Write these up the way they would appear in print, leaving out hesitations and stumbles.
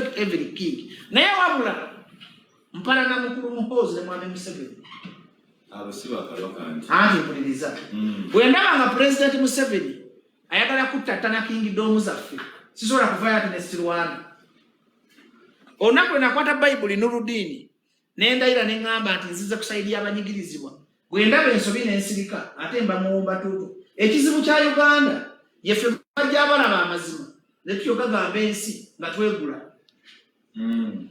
respect every king. Naye wabula mpala na mukuru muhozi ne mwami Museveni. Abasiba kaloka anti. Anti mpuliriza. Bwendaba nga President Museveni ayagala kuttattana kingdom zaffe. Sisobola kuvayo ati ne Rwanda. Onako nakwata Bible Nurudini. Nendayira ne ngamba ati nzize kusaidia abanyigirizibwa. Bwendaba ensobi n'ensirika ate mba muwumba tutu. Ekizibu kya Uganda yefe bajja abalaba amazima. Ne tuyogagamba ensi nga twegula.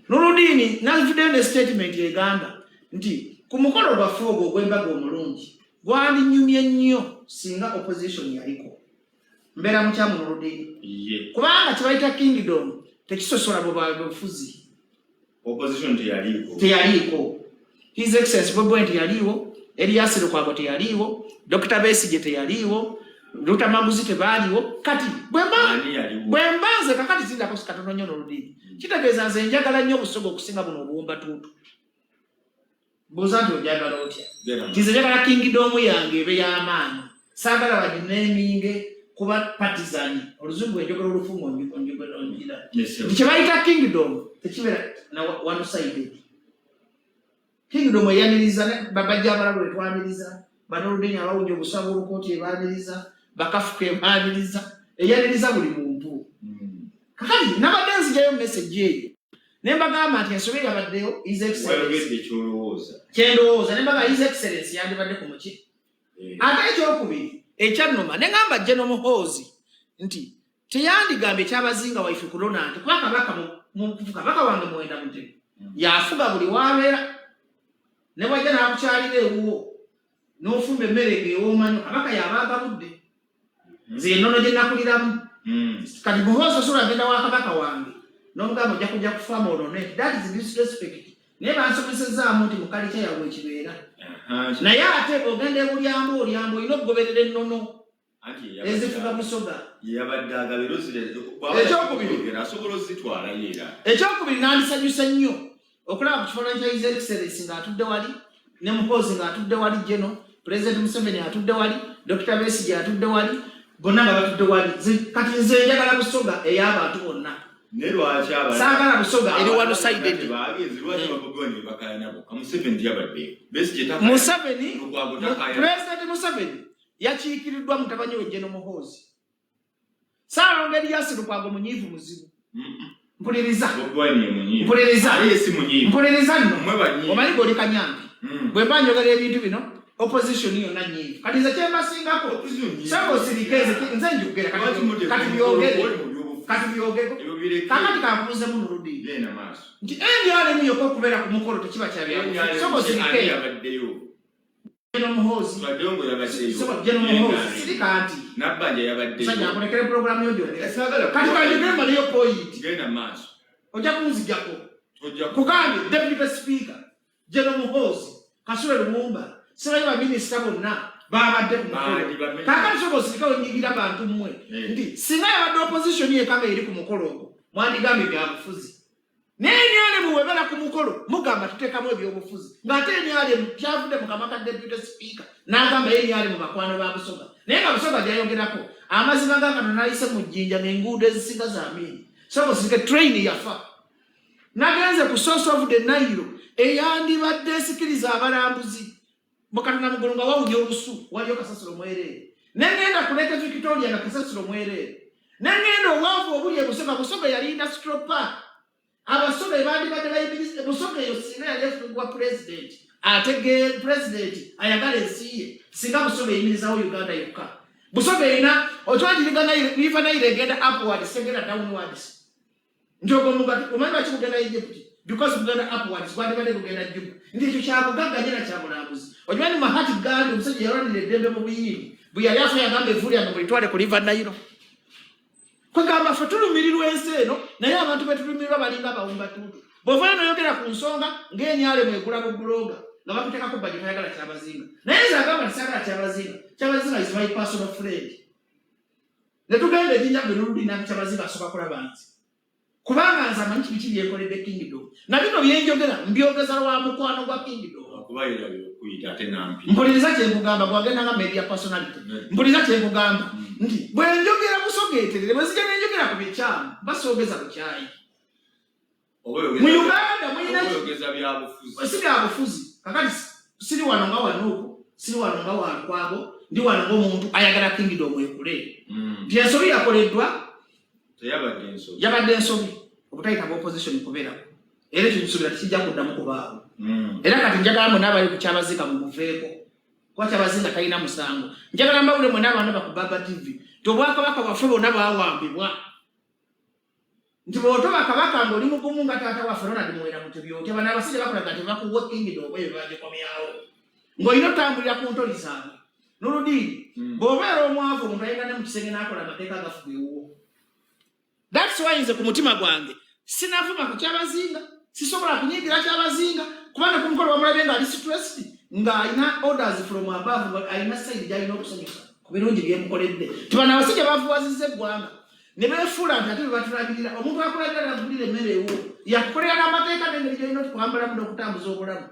Nurudini n'alifidde statement egamba nti ku mukolo gwaffe ogwo ogw'embaga omulungi gwandinyumye nnyo singa opposition yaliko. Mbeera mukyamu Nurudini. Kubanga kibayita kingdom tekisosola bufuzi. Opposition teyaliko. His Excellency Bobo teyaliwo, Elias Lukwago teyaliwo, Dr. Besigye teyaliwo, Dr. Maguzi tebaliwo. Kati bwembanze kakati zindako katono nnyo Nurudini. Kitegeeza nze njagala nnyo obusoga okusinga buno obuwumba tuutu. Buuza nti ojagala otya? Nze njagala kingdom yange ebe y'amaanyi. Saagala bagineeminge kuba partisan. Oluzungu enjogera olufungo onjira. Kyebayita kingdom tekibeera na one sided. Kingdom eyaniriza babajja abalalo etwaniriza. Banurudini abawunja obusaba olukooti ebaniriza. Bakafuka ebaniriza. Eyaniriza buli muntu. Kakati nabadde nzijayo message eyo. Nembagamba nti ensobi yabaddeyo His Excellency. Kyendowooza nembaga His Excellency yandibadde ku muki. Ate ekyokubiri ekyannuma nengamba General Muhoozi nti teyandigambye Kyabazinga waife kulona nti kuba kabaka wange Mwenda Mutebi yafuga buli wabeera ne bwajja n'akukyalira ewuwo n'ofumba emmere ng'ewooma kabaka yabaaga budde nze ennono gye nakuliramu kati Muhoozi osobola agenda wa kabaka wange n'omugamba ojja kujja kufaama olone that is disrespect naye bansomesezaamu nti mukali kya yawe ekibeera naye ate ogenda ebulyambo olyambo olina okugoberera ennono ezifuga musoga ekyokubiri nandisanyusa nnyo okulaba ku kifaananyi kya His Excellency ng'atudde wali ne Muhoozi ng'atudde wali Geno President Museveni atudde wali Dr. Besigye atudde wali bonna nga batudde wali kati nze njagala busoga ey'abantu bonna saagala busoga eri one sided. President Museveni yakiikiriddwa mutabanyi we Geno Muhoozi. Saalonga Elias Lukwago munyiivu muzibu. Mpuliriza nno omanyi goli Kanyambi bwe mba njogera ebintu bino opposition yonna nyiivu kati nze kyembasingako sebo sirikeeze nze njogera kati byogere kakati kambuuzemu Nurudini nti NRM yokka okubeera ku mukolo tekiba kyabyabufuzi sebo sirikeeze General Muhoozi sirika nti musajja nkulekere programu yo gy'ogera kati kanjogere maliyo point ojja kunzijjako kugambye Deputy Speaker General Muhoozi Kasule Lumumba sibayi baminisita bonna babadde ku mukolo kakati sobola osirika onyigira bantu mmwe nti singa yabadde opposition yekanga eri ku mukolo ogwo mwandigambye byabufuzi naye NRM webera ku mukolo mugamba tuteekamu ebyobufuzi ng'ate NRM kyavudde mu kamwa ka Deputy Speaker n'agamba NRM bakwano ba Busoga naye nga Busoga gyayogerako amazima gakano nayise mu jjinja ng'enguudo ezisinga z'amini sobola osirike train yafa nagenze ku source of the Nile eyandibadde esikiriza abalambuzi Mukatana mugulu nga wawunya olusu waliyo kasasiro mwerere nengenda kuleka Victoria nga kasasiro mwerere nengenda owavu obuli Busoga yali industrial park abasoga bandibadde bayimiriza Busoga eyo singa yali efugwa president atege president ayagala ensi ye singa Busoga eyimirizawo Uganda yokka Busoga erina otwandiriga river Nile egenda upwards segenda downwards njogo mugati omanyi lwaki kugenda Egypt because kugenda upwards kwandibadde kugenda Juba ndi ekyo kyabugagganye na kyabulambuzi omanyi Mahati Gandhi omusajja yalwanira eddembe mu buyindi bwe yali afa yagamba evulya nga bulitwale ku river Nile kwegamba ffe tulumirirwa ensi eno naye abantu betulumirirwa balinga abawumba tuutu bw'ovaayo noyogera ku nsonga ng'enyaale mwegula buguloga nga bakuteekako bajje tayagala Kyabazinga naye nze agamba tisagala Kyabazinga is my personal friend ne tugenda ejjinja gwe Nurudini Kyabazinga asooka kulaba nti kubanga nze amanyi kibiki byenkoledde kingdom na bino byenjogera mbyogeza lwa mukwano gwa kingdom mpuliriza kyekugamba gwagenda nga media personality mpuliriza kyekugamba nti bwe njogera musogeeterere bwe zijja nenjogera ku bikyamu basoogeza bukyayi mu Uganda mulina oyogeza byabufuzi sibyabufuzi kakati siri wano nga wanuuko siri wano nga wankwago ndi wano ng'omuntu ayagala kingdom ekule nti ensobi yakoleddwa yabadde ensobi obutayita opposition kubeerako era ekyo kisuubira tekijja kuddamu kubaawo era kati njagala mwe n'abali ku Kyabazinga mumuveeko kuba Kyabazinga talina musango njagala mbawule mwe n'abaana ba ku Baba TV tobwakabaka bwaffe bonna baawambibwa nti bw'otoba kabaka ng'oli mugumu nga taata waffe Ronald Muwera Mutebi bano abasajja bakulaga nti bakuwa kingdom oba byebagikomyawo ng'olina otambulira ku ntoli zaabwe n'oludiini bw'obeera omwavu omuntu ayinga ne mu kisenge n'akola amateeka agafuga ewuwo. That's why nze ku mutima gwange sinavuma ku Kyabazinga sisobola kunyigira Kyabazinga kubanga ku mukolo wamulabe nga ali stressed nga alina orders from above nga alina side gy'alina okusanyusa ku birungi byemukoledde tibana abasajja bavuwazizza eggwanga ne beefuula nti ate bebatulabirira omuntu akulabira nagulira emmere ewo yakukolera n'amateeka n'engeri gy'olina okwambalamu n'okutambuza obulamu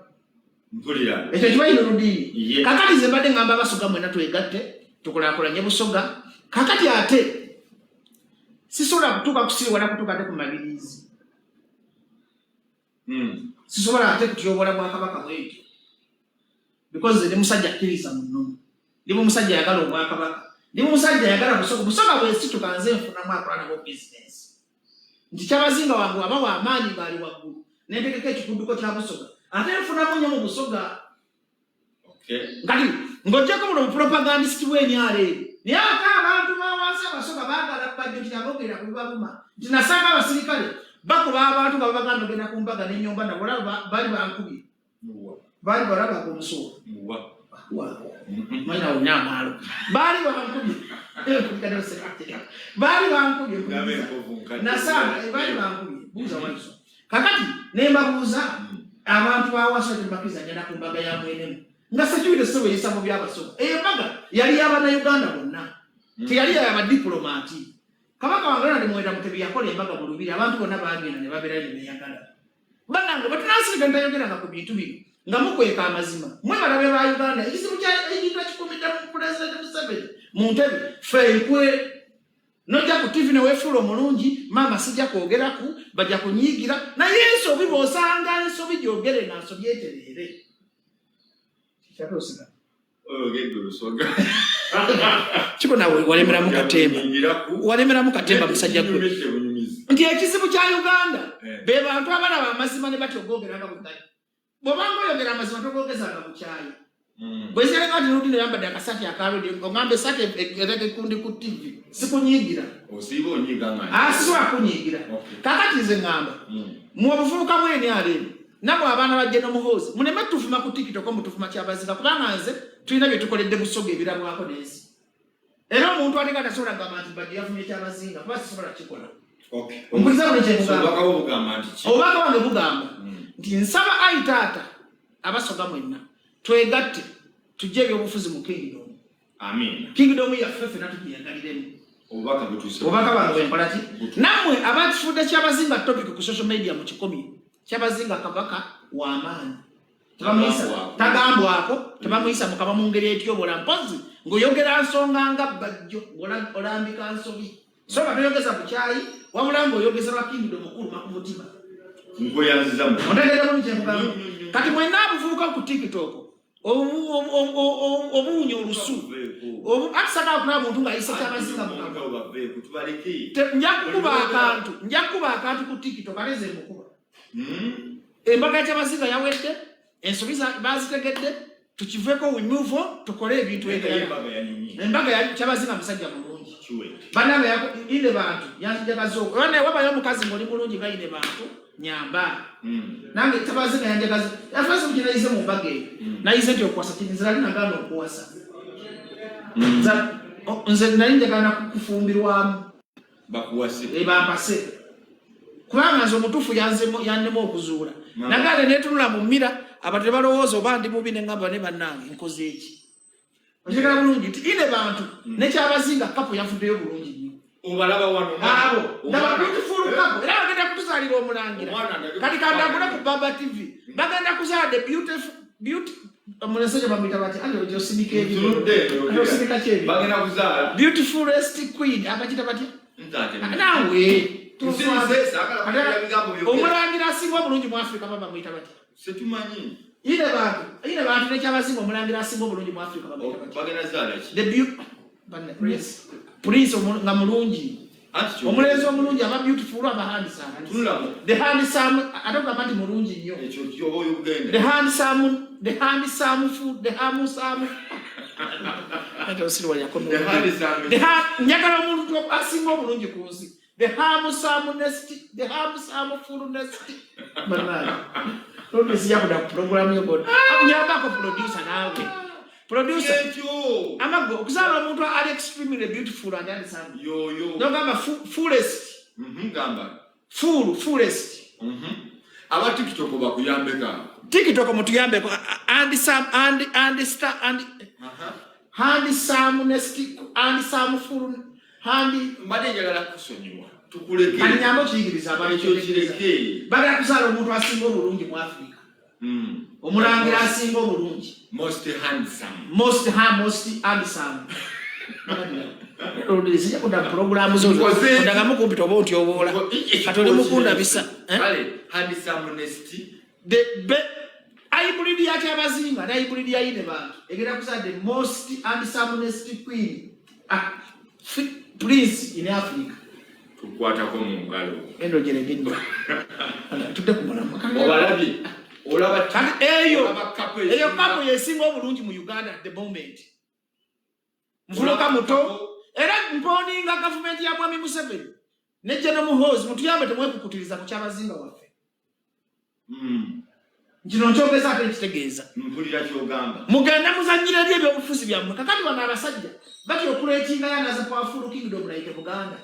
ekyo kibayina oludiini kakati nze mbadde ngamba abasoga mwena twegatte tukulaakulanye busoga kakati ate sisobola kutuuka kusiiwala kutuuka ate ku mabirizi sisobola ate kutyobola bwakabaka bwetyo because ndi musajja akkiriza muno ndi musajja ayagala obwakabaka ndi musajja ayagala busoga bwesituka nze nfunamu akola nabo business nti Kyabazinga wange waba w'amaanyi gaali waggulu nentegeka ekikudduko kya busoga ate nfunamu nnyo mu busoga kati ng'ojjako muno mupropagandist w'emyalo naye ate abantu bawansi abasoga baagala Bajjo kyabogera ku bibabuma nti nasanga abasirikale bakuba abantu nga babagamba ogenda ku mbaga n'ennyumba nabo bali bankubye bali balaba ku musuwa mwana unyamaalo bali bankubye bali bankubye nasanga bali bankubye buuza waliso kakati ne mbabuuza abantu bawansi bakiriza agenda ku mbaga ya mwenemu nga sekiwire sobeeyisa mu byabasoga eyo mbaga yali y'Abannayuganda bonna teyali y'abadiplomati kabaka wange Ronald Muwera Mutebi yakola embaga mu Lubiri abantu bonna baagenda ne babeera ne beeyagala bannange batunasirika ntayogeranga ku bintu bino nga mukweka amazima mwe balabe ba Uganda ekizibu ekiyitibwa kikumidde mu Pulezidenti Museveni mu ntebe ffe enkwe nojja ku TV neweefuula omulungi maama sijja kwogeraku bajja kunyiigira naye ensobi bw'osanga ensobi gyogere nga nsobi etereere kyatosiga kiko nawe walemeramu katemba musajja gwe nti ekizibu kya Uganda be bantu abalaba amazima ne batya ogwogeranga bugali bw'obanga oyogera amazima togogezanga bukyayi bwezereka ati nudino yambadde akasati akalodi ogamba esati erekundi ku TV sikunyiigira sisobola kunyiigira kakati nze ngamba mu obuvubuka mwene aleero nabwe abaana bajje n'omuhoozi muleme tufuma ku TikTok mutufuma Kyabazinga kubanga nze tulina bye tukoledde busoga ebirabwako n'ensi era omuntu alinga tasobola kugamba nti Bajjo yafumye Kyabazinga kuba sisobola kikola omukuliza buli kyekugamba obubaka wange bugamba nti nsaba ayi taata abasoga mwenna twegatte tujje ebyobufuzi mu kingdom kingdom yaffe ffenna tugiyagaliremu obubaka bwange bwenkola ki nammwe abakifudde Kyabazinga topic ku social media mu kikomi Kyabazinga kabaka w'amaanyi tagambwako tebamuyisa mukama mu ngeri etyobola mpozi ng'oyogera nsonga nga Bajjo olambika nsobi so batoyogeza bukyayi wabula ng'oyogeza lwa kingdom okuluma ku mutima ontegeera bulungi kyemugamba kati mwenna abuvubuka ku TikTok obuwunya olusu atusaka akulaba muntu ng'ayise Kyabazinga mukama nja kukuba akantu ku TikTok aleze mukuba embaga ya Kyabazinga yawedde ensobi bazitegedde tukiveeko we move on tukole ebintu embaga ya Kyabazinga musajja mulungi banabe ine bantu yanjagaza wabayo omukazi ng'oli mulungi nga ine bantu nyamba nange Kyabazinga yanjagaza yafasi mukina ize mu mbaga eyo nayize nti okuwasa kinizira linagana okuwasa nze nali njagala kufumbirwamu bampase kubanga nze omutuufu yannema okuzuula nagale netunula mu mmira abantu tebalowooza oba ndi mubi neŋŋamba ne bannange nkoze eki okitegeera bulungi nti ine bantu ne Kyabazinga kapu yafuddeyo bulungi nnyo abo ndaba beautiful kapu era bagenda kutuzaalira omulangira kati kandagule ku Baba TV bagenda kuzaala the beauty omulesejo bamuyita bati osimika ebisimika kyebi beautifulest queen abakita batya nawe Omulangira asinga obulungi mu Africa baba muyita bati. Setumanyi. Ine bantu ne Kyabazinga omulangira asinga obulungi mu Africa baba muyita bati. Bagenda zala ki? The beauty Prince nga mulungi. Omulenzi omulungi aba beautiful aba handsome. The handsome atogamba nti mulungi nnyo. Ekyo kyobo Uganda. The handsome food, the handsome. Ato siri wali yakono. Nyagala omuntu asinga obulungi ku nsi. The handsome food nest. Banana. Produce yakuda program yo. Nyamba ko producer nawe. Producer. Amago kuzala omuntu ali extremely beautiful and handsome. Yo. No gamba fullest. Gamba. Fullest. Aba TikTok bakuyambeka. TikTok mutuyambe ko and some full handi mbade njagala kusonyiwa. Tukuleke. Kani nyambo kiyigiriza abantu kireke. Baga kuzala omuntu asinga obulungi mu Africa. Omulangira asinga obulungi. Most handsome. Olizija kuda program zo. Ndaga mukumpita obonti obola. Katole mukunda bisa. Kale handsome honesty. Hybrid ya Kyabazinga na hybrid ya ine bantu. Egera kusa the most handsome queen. Prince in Africa. Tukwata ko mu ngalo. Endo jere bindo. Tudde kumala makanga. Obalabi. Olaba kati eyo kapo yesinga obulungi mu Uganda at the moment. Mvuloka muto era mponinga government ya Mwami Museveni ne General Muhoozi mutuyambe temwekukutiriza ku Kyabazinga waffe. Kino nkyogeza ate nkitegeeza. Mpulira kyogamba. Mugenda muzanyira ebyo obufuzi byammwe. Kakati bano abasajja bati okuleetinga yana za powerful kingdom like Buganda.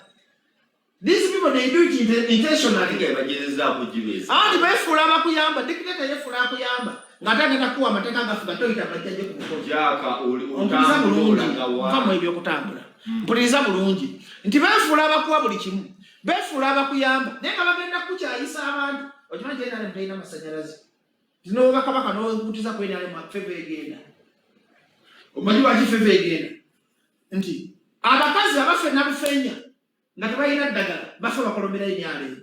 These people, they do it intentionally. And they fula bakuyamba, dictator ye fula bakuyamba. Ngata ngata kuwa mateka ngafuga toita bajaje kubukoja. Jaka Mpuliza bulungi. Mfamo ebyo kutambula. Mpuliza bulungi. Nti befula bakuwa buli kimu. Befula bakuyamba. Nenga bagenda kukyayisa abantu. Okimanyi gye nale mtayina masanyalazi. Zino bakabaka no nkutiza kwene ale mafeve egenda. Omanyi waki feve egenda. Nti abakazi abafe nabufenya. Ngatabayina ddagala bafe bakolomera enyale.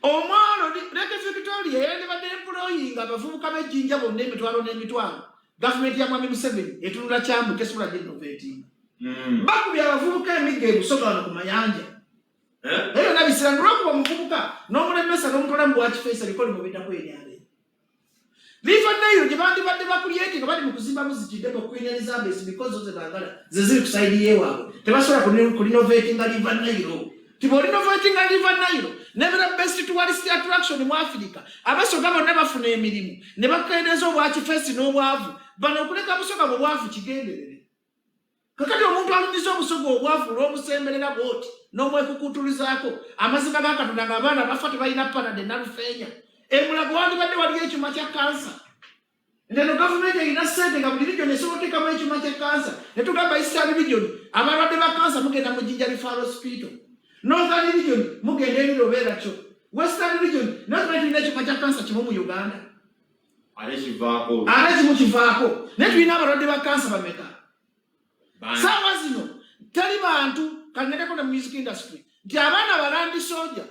Omwalo leke Victoria yende badde employing abavubuka b'ejjinja bonna emitwalo. Government ya Mwami Museveni etunula kyamu tesula innovating. Bakubya abavubuka emigga ebusoga wano ku mayanja. Eyo nabisira ndulwakuba muvubuka n'omulemesa n'omutwala mu wakifeesa bikoli mubiddako enyale. Lifa nayo gye bandibadde bakulyetinga bali mu kuzimba muzikidde Queen Elizabeth because of the bagala zeziri kusaidia yewaabwe tebasobola kulinovatinga Liva Nairo tibolinovatinga Liva Nairo nebera best tourist attraction mu Africa abasoga bonna bafuna emirimu ne bakendeeza obwakifeesi n'obwavu bano okuleka busoga mu bwavu kigenderere kakati omuntu alumiza obusoga obwavu olw'omusemberera bwoti n'omwekukutulizaako amazima ga Katonda ng'abaana bafa tebalina panade nalufeenya emulago wandibadde waliyo ekyuma kya kansa. Ndeno government erina ssente nga buli region esobotekamu ekyuma kya kansa. Ne tugamba Eastern region abalwadde ba kansa mugenda mu Jinja Referral Hospital. Northern region mugenda Ebirobeera kyo. Western region natwe tulina ekyuma kya kansa kimu mu Uganda. Ale kivaako. Ne tulina abalwadde ba kansa bameka. Saawa zino tali bantu kanekako na music industry. Nti abaana balandi soja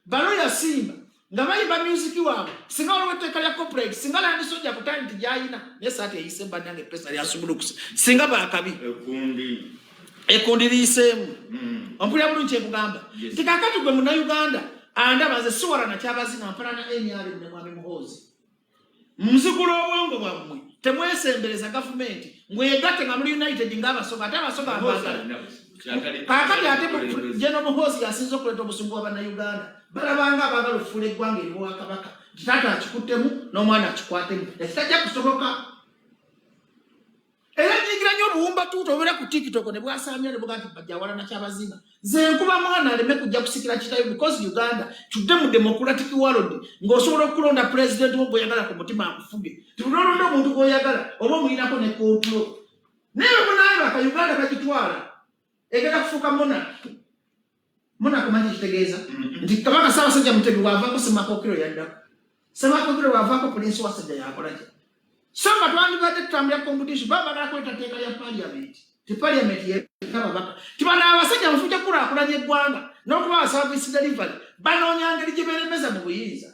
baloya Simba nga bayimba music waabwe singa waliwo etteeka lya corporate singa landi soja kutali nti gyayina naye saati eyise bandange pesa lyasubulukusa singa baakabi ekundi liyiseemu ompulira bulungi kyekugamba nti kakati gwe munnayuganda andaba nze siwala na Kyabazinga mpalana NRM ne Mwami Muhoozi muzigula obwongo bwammwe temwesembereza gavumenti mwegatte nga muli united ng'abasoga ate abasoga abagala kakati ate General Muhoozi yasinza okuleeta obusungu bw'Abannayuganda balabanga abagala okufuula eggwanga eriwo Kabaka taata akikuttemu n'omwana akikwatemu ekitajja kusoboka era nyigira nnyo obuwumba tuuta obeera ku TikTok ne bwasaamira ne buga nti bajja wala na Kyabazinga nze nkuba mwana aleme kujja kusikira kitayo because Uganda tudde mu democratic world ng'osobola okulonda president wo gw'oyagala ku mutima akufuge tibulolonda omuntu gw'oyagala oba omuyinako ne control naye munaye baka Uganda bagitwala egenda kufuuka monarch manyi kitegeeza nti Kabaka Ssaabasajja Mutebi bw'avaako Ssemakokiro yaddako Ssemakokiro bw'avaako Prince Wasajja yakolaki so nga twandibadde tutambula competition babagala kweta tteeka lya parliament ti parliament yekababaka ti bano abasajja mufujja kulaakulanya eggwanga n'okuba service delivery banoonya ngeri gye beeremeza mu buyinza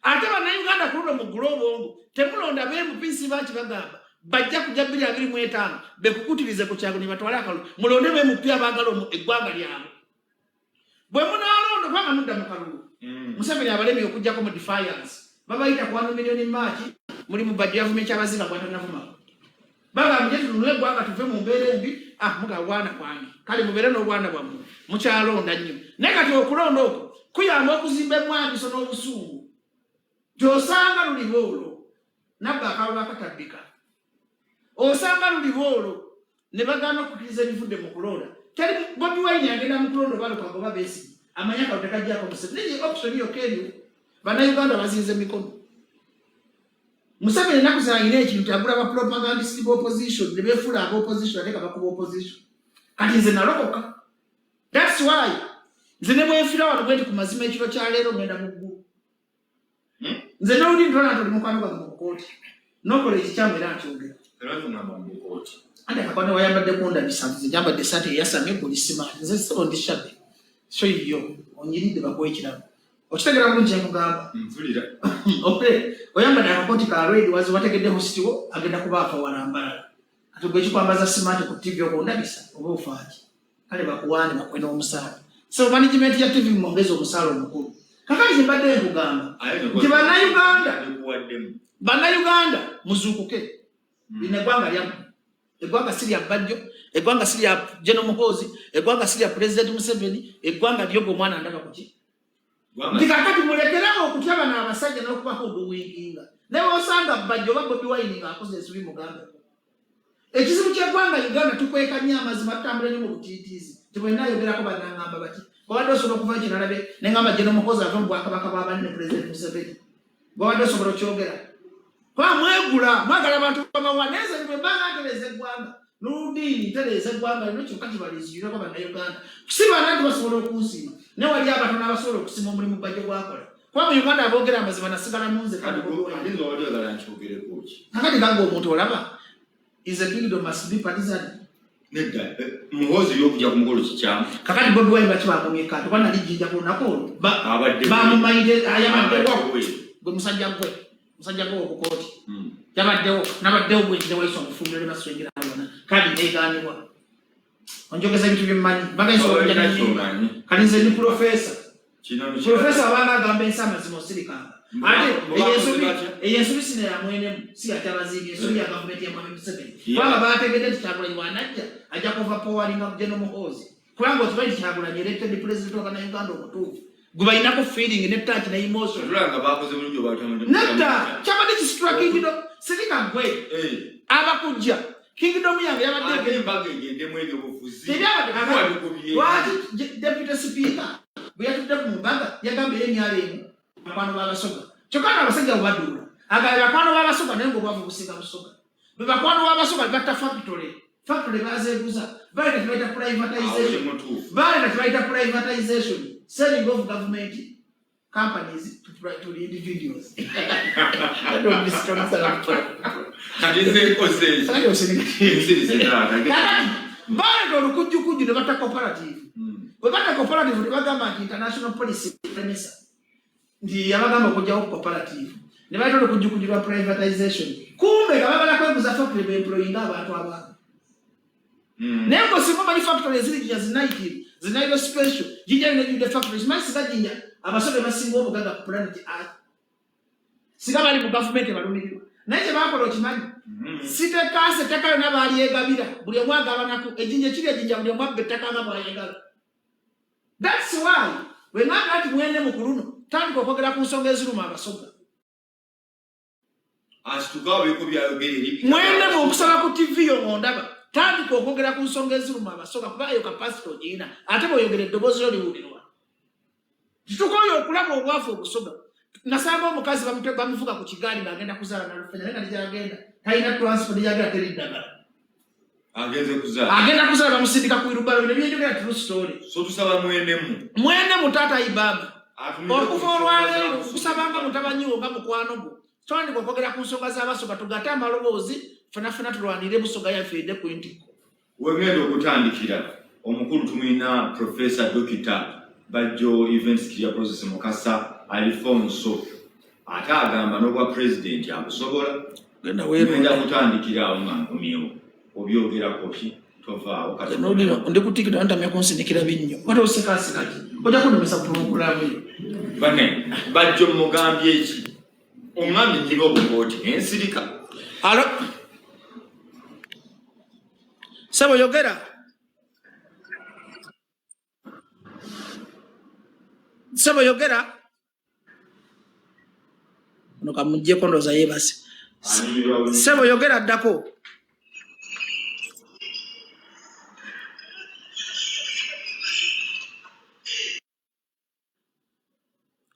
ate bannayuganda ku luno mu global temulonda BMPC baki bagamba bajja kujja 2025 bekukutirize ku kyago ne batwala akalulu mulonde BMP abaagala eggwanga lyabwe bwe munaalonda kubanga mudda mu kalulu Museveni abalemi okujjako mu defiance babayita ku 1 million March muri mu Bajjo yavuma Kyabazinga bwatanavuma bagambye tununule eggwanga tuve mu mbeera embi mugabwana kwange kale mubeere n'obwana bwammwe mukyalonda nnyo naye kati okulonda okwo kuyamba okuzimba emwandiso n'obusungu gy'osanga luli boolo nabba akalulu akatabbika osanga luli boolo ne bagaana okukkiriza ebivudde mu kulonda teri Bobi Wine agenda mu kulonda obaluka goba Besigye amanya kalulu tekajjako Museveni naye option yokka eriwo bannayuganda bazinze emikono Museveni ennaku z'alina ekintu agula ba propagandist opposition ne beefula opposition ate kabakuba opposition kati nze nalokoka that's why nze ne bwenfira wano bwe ndi ku mazima ekiro kya leero ngenda mu ggulu nze n'oli ntona nti oli mukwano gwange mu kkooti n'okola ekikyamu era nkyogera ate kakwane wayambadde kundabisa nze nyambadde esaati eyasamye kulisima nze sebo ndi shabbe so yo onyiridde bakuwa ekirabo okitegera bulungi kyemugamba oyambadde akakooti ka red wazi wategeddeho sitiwo agenda kubaaka walambala ati gwe kikwambaza simaati ku TV okundabisa oba ofaaki kale bakuwaane bakuwe n'omusaala so management ya TV mwongeza omusaala omukulu kakati zimbadde nkugamba nti bannayuganda muzuukuke lino eggwanga lyammwe eggwanga si lya Bajjo eggwanga si lya General Muhoozi eggwanga si lya President Museveni eggwanga lyogo omwana ndaba kuki nti kakati mulekerawo okutya bano abasajja n'okubaho obuwinginga naye osanga Bajjo oba Bobi Wine ng'akoze ensobi mugambeko ekizibu ky'eggwanga Uganda tukweka nnyo amazima tutambula nnyo mu butiitiizi nti bwe naayogerako bannangamba bati bwabadde osobola okuva kinalabe ne ngamba General Muhoozi ave mu bwakabaka bw'abani ne President Museveni bwabadde osobola okyogera kuba mwegula mwagala abantu bamawa neze nibwe mbanga ntereza eggwanga n'oludiini ntereza eggwanga lino kyokka kibaliziirako bannayuganda si banna nti basobola okunsiima ne wali abatono abasobola okusima omulimu Bajjo gwakola kuba mu Uganda aboogera amazima nasigala munze kakati ganga omuntu olaba is a kingdom must be partisan Muhoozi by'okujja ku mukolo kikyamu kakati Bobi Wine bakibagumye kantu kuba nali jjinja ku lunaku olwo bamumayire ayabaddewo gwe musajja gwe okukooti yabaddewo nabaddewo bwekire waiso omufumiro ne basengera wona kadi neegaanibwa onjogeza ebintu byemmanyi kali nze ndi profesa abanga agamba ensi amazima osirikanga ate eyensobi sino yamwenemu si yakyabazinga ensobi ya gavumenti ya Mwami Museveni kubanga baategedde nti Kyagulanyi bw'anajja ajja kuva powalinga General Muhoozi kubanga okimanyi nti Kyagulanyi elected president wa Bannayuganda omutuufu gwe balinako feeling ne touch ne emotion netta kyabadde kisitula kingdom sirika gwe abakujja kingdom yange yabadde deputy speaker bwe yatudde ku mbaga yagambye emyalo emu bakwano b'abasoga kyokka abasajja bwebaduula agala bakwano b'abasoga naye ng'obwavu businga busoga bwe bakwano b'abasoga batta factory bazeeguza baleta kibayita privatization selling of government companies to individuals baleta olukujjukujju ne batta cooperative bwe batta cooperative ne bagamba nti international policy premisa nti yabagamba okujjawo cooperative ne baita olukujjukujju lwa privatization kumbe nga bagala kweguza factory beemployinga abantu abange naye ng'osinga omanyi factory eziri jinja zinairo special jinja nejude factory simanyi siga jinja abasobe basinga obugaga ku planet earth siga bali mu gavumenti ebalumirirwa naye kyebakola okimanyi sitekase ettaka yonna baalyegabira buli omu agabanako ejinja ekiri ejinja buli omu abba ettaka nga bwayegala that's why bwe ngamba nti mwene mu kuluno tandika okwogera ku nsonga eziruma abasoga mwene mu okusaba ku TV yongondaba tandika okwogera ku nsonga eziruma abasoga kuba eyo kapasite ogirina ate bw'oyogera eddoboozi lyo liwulirwa titukoyo okulaba obwavu obusoga nasanga omukazi bamuvuga ku kigaali ng'agenda kuzaala nalufenya naye nga gyagenda talina transport gyagenda teri ddagala agenda kuzaala bamusindika ku irubalo ne byenjogera true story so tusaba mwene taata ibaba okuva olwaleero kusabanga mutabanyiwo nga mukwano gwo tandika okwogera ku nsonga z'abasoga tugate amaloboozi fenafena tulwanire busoga yaffe edde ku ntiko wegenda okutandikira omukulu tumina Professor Dr. Bajjo Events Clear Process Mukasa Alfonso ate agamba n'obwa president akusobola ngenda kutandikira awo nga nkomyewo obyogerako ki tovaawo kati ndi kutikira ntamya kunsinikira binnyo wate osekaseka ki ojja kunumisa pulogulaamu yo bane Bajjo mugambye eki omwami nyiba obukooti ensirika alo sebo yogera sebo yogera no kamujje kondoza yebase sebo yogera addako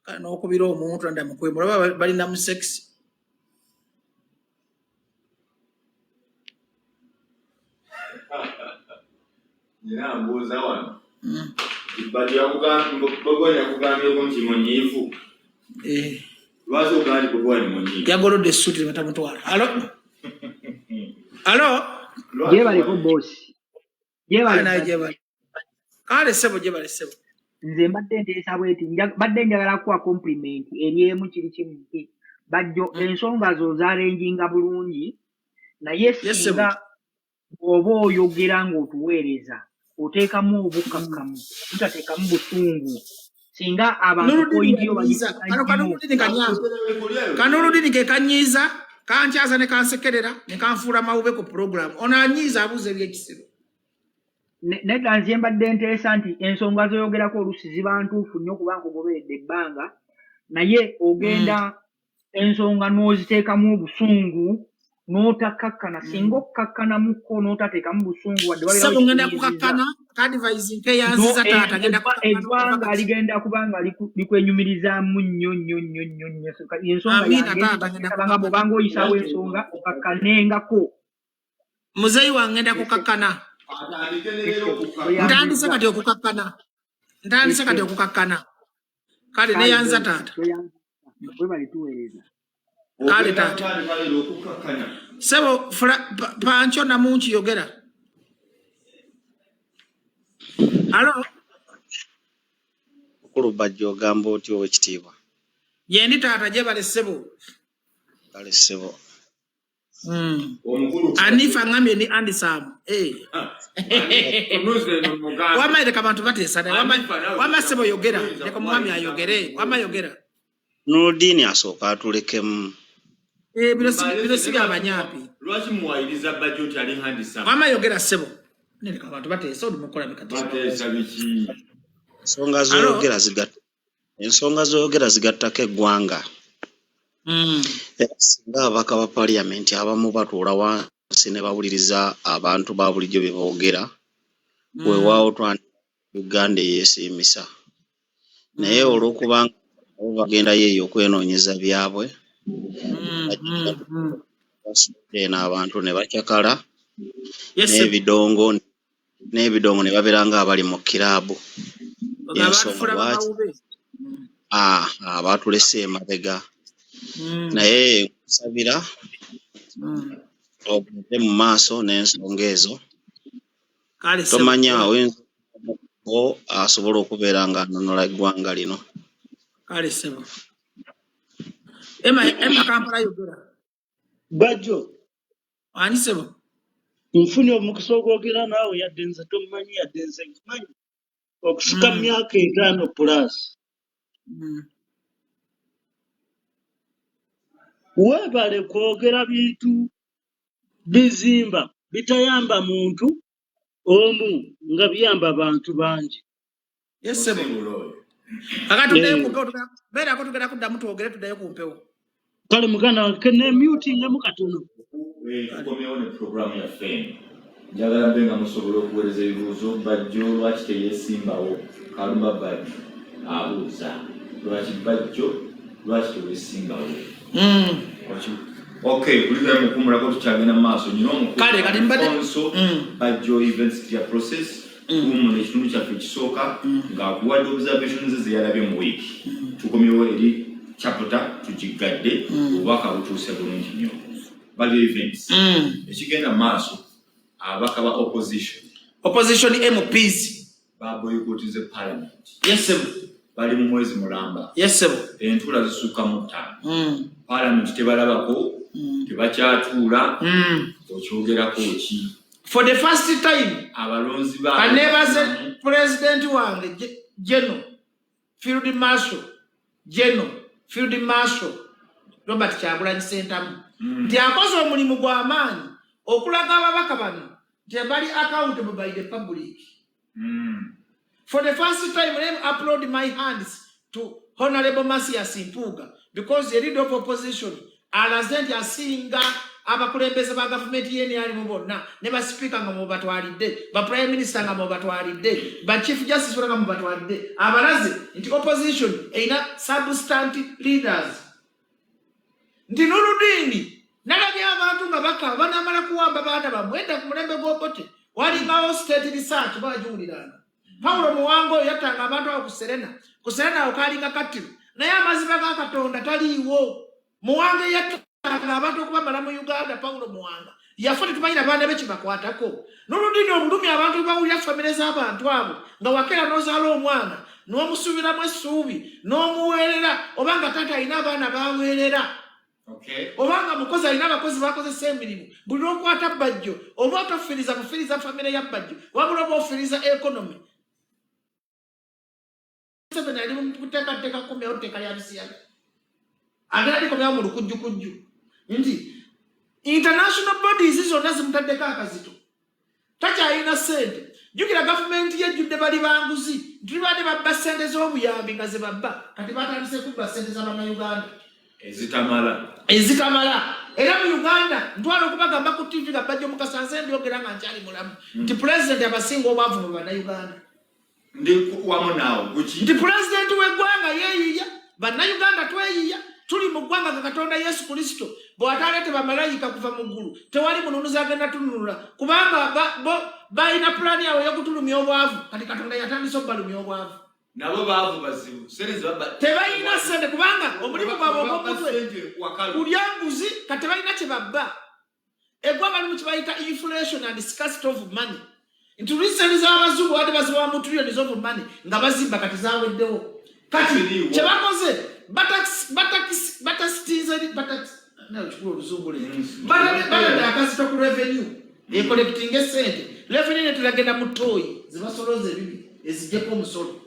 kana okubira omuntu anda mukwemu laba balina mu sex nina mbuuza wano Bajjo yakugambye ko nti munyiivu lwaki ogandi bwegwa ni munyiivu yagolodde essuuti batamutwala alo jebaliko bosi jebale kale sebo jebale sebo nze mbadde nteesa bweti mbadde njagala kuwa compliment eri emu kiri kimu nti Bajjo ensonga zo zalenjinga bulungi naye singa oba oyogera ng'otuweereza oteekamu obukakkamu tutateekamu busungu singa abantu pointiyo kanoludini ke kanyiiza kankyaza ne kansekerera ne kanfuula mawube ku program ono anyiiza abuuza ebyekisibo nedda nze mbadde nteesa nti ensonga zoyogerako oluusi ziba ntuufu nnyo kuba nkugoberedde ebbanga naye ogenda ensonga n'oziteekamu obusungu n'otakakkana singa okkakkanamuko n'otateekamu busungu wadde ngenda kukakkana advising ke yanziza taata ngenda eggwanga ligenda kuba nga likwenyumirizaamu nnyo ensonga yangebanga bwobanga oyisaawo ensonga okakkanengako muzeeyi wange ngenda kukakkana ntandise kati okukakkana kale neyanza taata bwe balituweereza kale taata sebo pancho namunchi yogera alo okulu Bajjo ogamba oti ow'ekitiibwa yendi taata jebale sebo kale ssebo anifa ngambye ni andisamu wamaire kabantu bateesana wama sebo yogera leka mwami ayogere wama yogera n'oluddiini asooka atulekemu bino si byabanyaapi lwaki muwayiriza Bajjo oti ali handisamu wama yogera sebo neleka abantu bateesa oli mukola bateesa biki ensonga z'oyogera zigattako eggwanga singa ababaka ba paliyamenti abamu batuula wansi ne bawuliriza abantu ba bulijjo bye boogera weewaawo Uganda eyeesiimisa naye olw'okubanga bagendayo eyo okwenoonyeza byabwe basudde abantu ne bakyakala n'ebidongo ne babeera nga abali mu kiraabu y'ensonga lwaki abaatulese emabega naye nsabira ogende mu maaso n'ensonga ezo tomanya awo asobola okubeera nga anonola eggwanga lino kale sebo ema Kampala yogera Bajjo ani sebo nfunye omukisa ogwogera naawe yadde nze tomanyi yadde nze nkimanyi okusuka myaka 5 plus weebale kwogera bintu bizimba bitayamba muntu omu nga biyamba bantu bangi sebo akatudeyo kumpewo beera ko tugenda kuddamu twogere tuddeyo kumpewo kale mugana kene mutingemu katono tukomyewo ne programu yaffe njagala mbe nga musobola okuweereza ebibuuzo Bajjo lwaki teyeesimbawo kalumba Bajjo abuuza lwaki Bajjo lwaki teweesimbawo okay kulira mukumulako tukyagenda mu maaso nyina omukonso Bajjo Events Clear Process mu ekitundu kyaffe ekisooka ng'akuwadde observations ze yalabye mu wiiki tukomyewo eri chapter tukigadde obubaka butuuse bulungi nnyo Bajjo Events ekigenda mu maaso abaka ba opposition opposition MPs baboyikotize parliament. Yes sir. Bali mu mwezi mulamba. Yes sir. Entula zisuka mu 5. Parliament tebalabako tebakyatuula okyogerako ki. For the first time abalonzi ba I never said president wange General Field Marshal Robert Kyagulanyi Ssentamu nti akoze omulimu gw'amaanyi okulaga ababaka bano nti bali accountable by the public. For the first time, let me upload my hands to Honorable Masias Mpuuga because the leader of opposition, Alazenti Asinga, abakulembeze ba government yeni ali mu bonna, ne ba speaker nga mu batwalidde, ba prime minister nga mu batwalidde, ba chief justice nga mu batwalidde, abalaze nti opposition eina substantive leaders. Nti Nurudini, nalabye abantu nga baka banamala kuwamba baana bamwenda ku mulembe gw'obote, walingawo state research bajuuliranga. Paulo Muwango yatanga abantu akuserena okalinga katiru naye amaziba ga Katonda taliiwo. Muwange yatanga abantu okubamala mu Uganda. Paulo Muwanga yafuti tumanyira baana be kibakwatako n'oludini obulumi abantu bawulira famire z'abantu abo nga wakera n'ozaala omwana n'omusuubiramu essuubi n'omuweerera obanga taata alina abaana baweerera. Obanga mukozi alina abakozi bakozesa emirimu buli lw'okwata Bajjo oba otofiriza kufiriza famire ya Bajjo wabula oba ofiriza economy. Ali muteka komya oteka ya bisiyaga agadi komya mu lukujju nti international bodies zonna zimutaddeko Akazito takyalina sente. Jukira government yejjudde bali banguzi ntibadde babba sente z'obuyambi nga ze babba kati batandise kubba sente z'Abannayuganda ezitamala era mu Uganda ntwala okubagamba ku TV nga Bajjo Mukasanze mbyogera nga nkyali mulamu nti president abasinga obwavu mu Bannayuganda. Nti president w'eggwanga yeeyiya Bannayuganda tweyiya tuli mu ggwanga ga Katonda Yesu Kristo bw'ataleete bamalayika kuva mu ggulu tewali mununuzi agenda tununula kubanga balina pulaani yawe y'okutulumya obwavu kati Katonda yatandisa obbalumya obwavu. Nabo baavu bazibu tebalina sente kubanga omulimu gwabwe ogw'omutwe bulyanguzi kati tebalina kye babba. Eggwanga limu kibayita inflation and scarcity of money. Nti liseni z'abazungu wadde bazibawa mu trillions of money nga bazimba kati zaweddewo. Kati kye bakoze batadde Akazito ku revenue ecollecting esente revenue netulagenda mu ttooyi zibasoloza ebibi eziggyeko omusolo.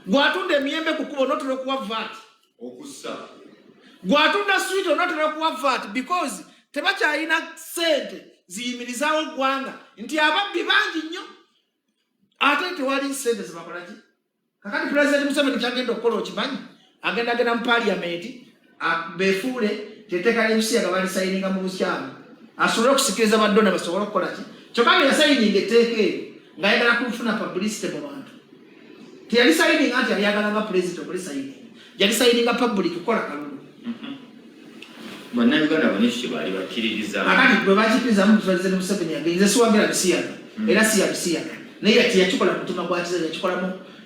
Gwatunda emiyembe ku kkubo n'otera okuwa VAT okussa. Gwatunda sweet n'otera okuwa VAT because tebakyalina sente ziyimirizaawo eggwanga nti ababbi bangi nnyo ate tewali sente zibakola ki. Kakati President Museveni kyagenda okukola okimanyi agenda mu parliament beefuule teteeka ly'ebisiyaga balisayininga mu bukyamu asobole okusikiriza baddona basobole okukola ki. Kyokka nga yasayininga etteeka eryo ng'ayagala kufuna publicity mu bantu teyali sayininga nti yali ayagala nga president okulisayininga yali sayininga public kukola kalulu. Bannayuganda banekyo baali bakkiririza akati bwe bakikiriza mu President Museveni yagenze siwagira bisiyaga era si yabisiyaga naye yakikola mu mutima gwa kiza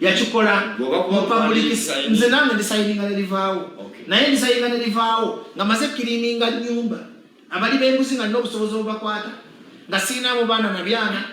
yakikola mu public. Nze nange ndisayininga ne livaawo naye ndisayininga ne livaawo nga maze kirininga nnyumba abali b'enguzi nga nina obusobozi obubakwata nga siinamu baana na byana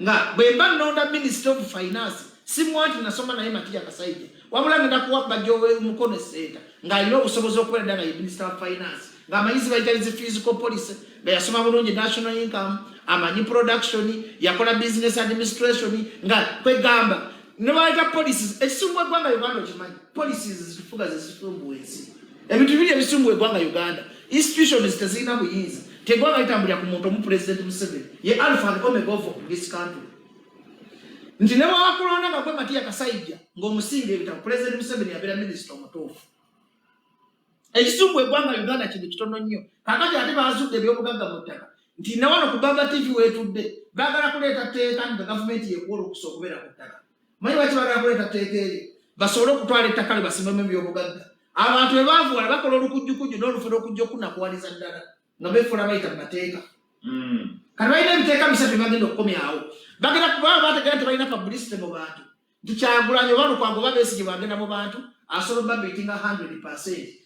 nga bwe mba nnonda Minister of Finance simuwa nti nasoma naye Matiya Kasaija wabula ngenda kuwa Bajjo w'Omukono Center ng'alina obusobozi okubeera dda nga ye Minister of Finance ng'amanyizi bayitalize physical policy nga yasoma bulungi national income amanyi production yakola business administration nga kwegamba ne bayita policies ekisumbu eggwanga Uganda okimanyi policies zifuga zesifumbu ensi ebintu biri ebisumbu eggwanga Uganda institutions tezirina buyinza teggwanga litambulira ku muntu omu President Museveni ye alpha and omega of this country. Nti ne bwakulonda nga kwe Matiya Kasaija ng'omusinga ebitabo President Museveni yabeera minisita omutuufu. Ekisumbu eggwanga Uganda kintu kitono nnyo kakati ate bazudde ebyobugagga mu ttaka nti ne wano ku Baba TV weetudde baagala kuleeta tteeka nga gavumenti yekuwola okusa okubeera ku ttaka. Manyi lwaki baagala kuleeta tteeka eryo basobole okutwala ettaka lye basimbemu ebyobugagga. Abantu bwe baavuwala bakola olukujjukujju n'olufu lw'okujja okunakuwaliza ddala nga beefuula bayita mu mateeka. Kati balina ebiteeka bisatu bagenda okukomyawo bagenda kubaba bategera nti balina publicity mu bantu nti Kyagulanyi oba Lukwago oba Besigye bagenda mu bantu asobola babetinga 100%.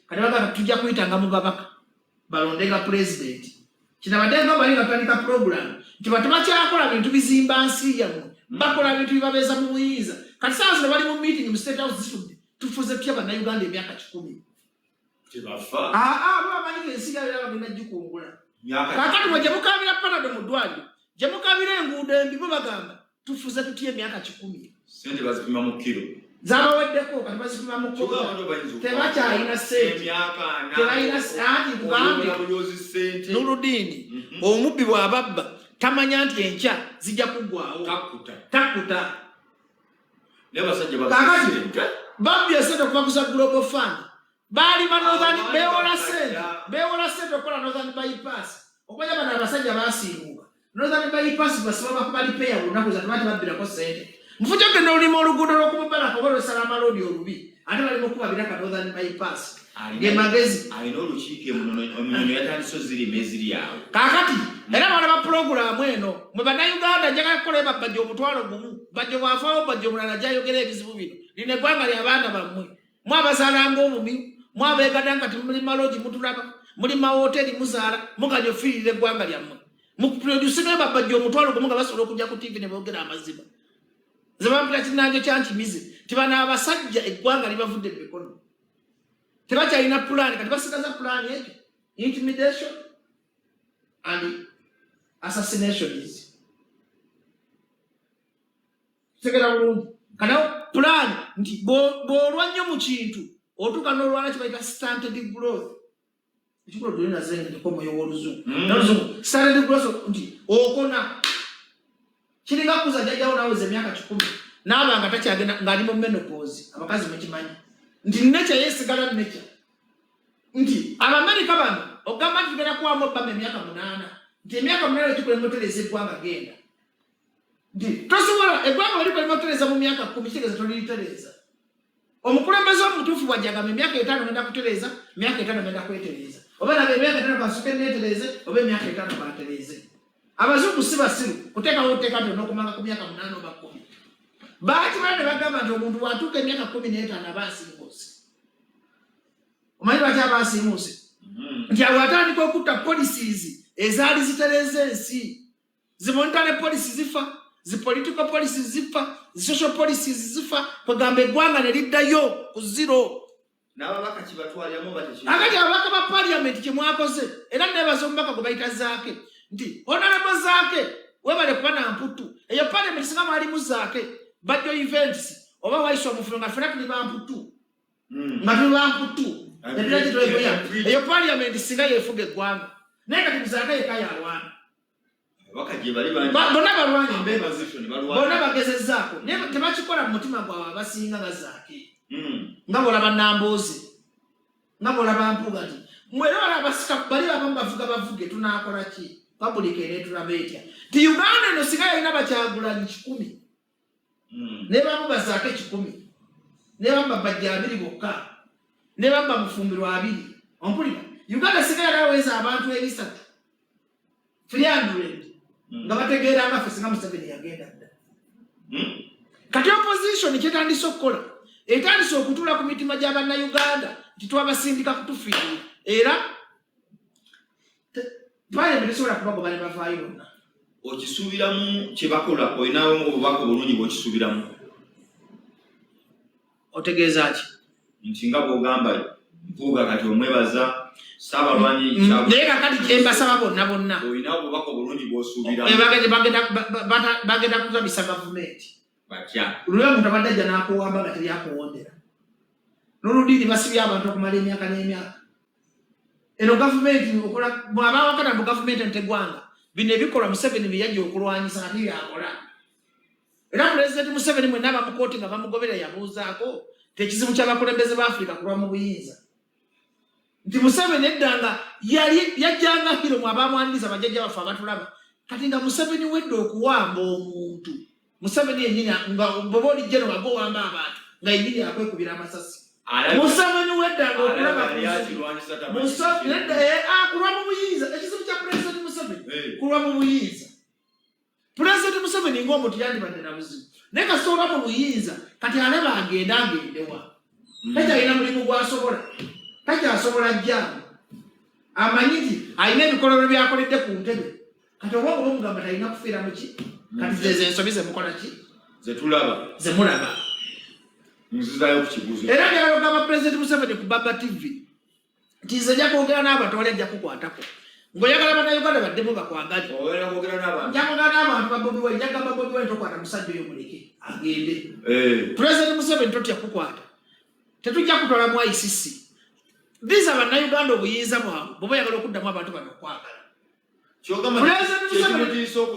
Kati bagamba tujja kuyitanga mu babaka balondenga president kina badenga bali batandika program tibatuma kyakola bintu bizimba nsi yamu bakola bintu bibabeza mu buyinza kati sasa bali mu meeting mu state house zitudde tufuze pya bana Uganda emyaka 10 tibafa baba bali ensiga era bagenda jikungula kakati mwaje mukabira panado mu dwali je mukabira enguudo embibo bagamba tufuze tutie emyaka 10 sente bazipima mu kilo zaba weddeko kati bazipima mu kilo tebacha ina sente emyaka tebaina sente kugambi abuyozi sente nurudini omubbi bwababba tamanya nti encha zijja kugwawo takuta leba sajja kakati babbi esente kuva kusa global fund bali banozani bewola sente okola northern bypass okwanya bana abasajja basinguka northern bypass basaba bakubali peya lunaku za tubati babbirako sente mfujo genda olima oluguudo lw'okubala kobolo salama lodi olubi ate bali mukuba biraka northern bypass gemagezi alina olukiiko omunono yatandise zirima eziri awo kakati era bana ba program eno mwe bannayuganda njagala kukola Bajjo omutwalo gumu Bajjo bwafaawo Bajjo omulala gyayogera ebizibu bino lino eggwanga lyabaana bammwe mwabazaalanga obubi mwabeegadanga ti muli maloji mutulaba muli mahoteli muzaala muganya ofiirira eggwanga lyammwe mukuproducinga Bajjo omutwalo gumu nga basobola okujja ku TV ne boogera amazima zebampira kinanjo kyankimize tibana abasajja eggwanga libavudde mu mikono tebakyalina plan kati basigaza plan ekyo intimidation and assassinations tegera bulungi kana plan nti bwolwa nnyo mu kintu otuuka n'olwana kibayita stunted growth ekikolo tulina zenge komoyo w'oluzungu n'oluzungu stunted growth nti okona kiringa kuza jjajjawo naweza emyaka 10 naaba nga takyagenda ng'ali mu menopause abakazi mukimanyi nti nature yesigala nature nti Abamerika bano ogamba nti tugenda kuwamu Obama emyaka 8 nti emyaka 8 tukulemotereza eggwanga genda nti tosobola eggwanga wali kulemotereza mu myaka 10 kitegeeza toliyitereza omukulembeze omutuufu bwajjagamba emyaka 5 ngenda kutereza emyaka 5 ngenda kwetereza oba nabe emyaka 5 basuke neetereze oba emyaka 5 batereze abazungu si basiru kuteekawo oteeka nti onokumanga ku myaka 8 oba 10 baaki bane bagamba nti omuntu bwatuuka emyaka 15 aba asiimuse omanyi lwaki aba asiimuse nti awo atandika okutta policies ezaali zitereza ensi zimonitale policies zifa zipolitical policies zifa zisocial policies zifa kwegamba eggwanga ne liddayo ku zero n'ababaka kibatwalyamu bateki akati ababaka ba parliament kyemwakoze era nebaza omubaka gwe bayita Zaake nti honorable Zaake webale kuba na mputu eyo parliament singa mwalimu Zaake Bajjo events oba waiswa mufulo nga fena tuli bamputu nga tuli bamputu eyo parliament singa yefuga eggwanga naye kati Zaake yekaya alwana bakaje bali bali bonna balwanya mbeba position balwanya bonna bagezezzaako naye tebakikola mu mutima gwabwe abasinga nga Zaake nga bolaba Nambozi nga bolaba Mpuga ti mwera balabasika bali abamu bavuge tunaakola ki public ene tulaba etya ti Uganda eno singa yalina Bakyagulanyi 10 ne bamu Zaake 10 ne bamu Bajjo 2 bokka ne bamu Mufumbirwa 2 ompulira Uganda singa yalaweza abantu ebisatu 300 nga bategeera nga fesinga Museveni yagenda dda kati opposition kyetandise okukola etandise okutula ku mitima gy'Abannayuganda nti twabasindika kutufiirira era twalembera esobola kubagoba ne bavaayo bonna okisuubiramu kye bakola olinawo obubaka obulungi bw'okisuubiramu otegeeza ki nti nga bw'ogamba Mpuuga kati omwebaza Saabalwanyi naye kakati embasaba bonna olinawo obubaka obulungi bw'osuubiramu bagenda kuzabisa gavumenti batya olulwe muntu abadde ajja n'akuwamba nga teri akuwondera n'oludini basibye abantu okumala emyaka n'emyaka eno gavumenti mwabawakana mbu gavumenti entegwanga bino ebikolwa Museveni byeyajja okulwanyisa nga tibyakola era pulezidenti Museveni mwenna abamukooti nga bamugobera yabuuzaako tekizibu ky'abakulembeze b'Afrika kulwa mu buyinza nti Museveni eddanga yajjanga hiro mwabamwaniriza bajjajja baffe abatulaba kati nga Museveni wedde okuwamba omuntu Museveni yennyini nga boba oli jeno nga gowamba abantu nga yennyini akwekubira amasasi Museveni weddanga okulaba kulwa mu buyinza ekizibu kya pulezidenti Museveni kulwa mu buyinza pulezidenti Museveni ng'omuntu yandibadde na buzibu naye kasobola mu buyinza kati alaba agendewa takyalina mulimu gw'asobola takyasobola jjaamu amanyiti alina ebikololo byakoledde ku ntebe kati oba omugamba talina kufiira mu ki kati zezensobi zemukola ki zemulaba era byalogamba Pulezidenti Museveni ku Baba TV nti nze nja kwogera n'abantu bali ajja kukwatako ng'oyagala bannayuganda baddemu bakwagali njakwogera n'abantu ba Bobi Wine njagamba Bobi Wine tokwata musajja oyo muleke agende Pulezidenti Museveni totya kukwata tetujja kutwala mu ICC biza bannayuganda obuyinza bwabwe bw'oba oyagala okuddamu abantu bano okwagala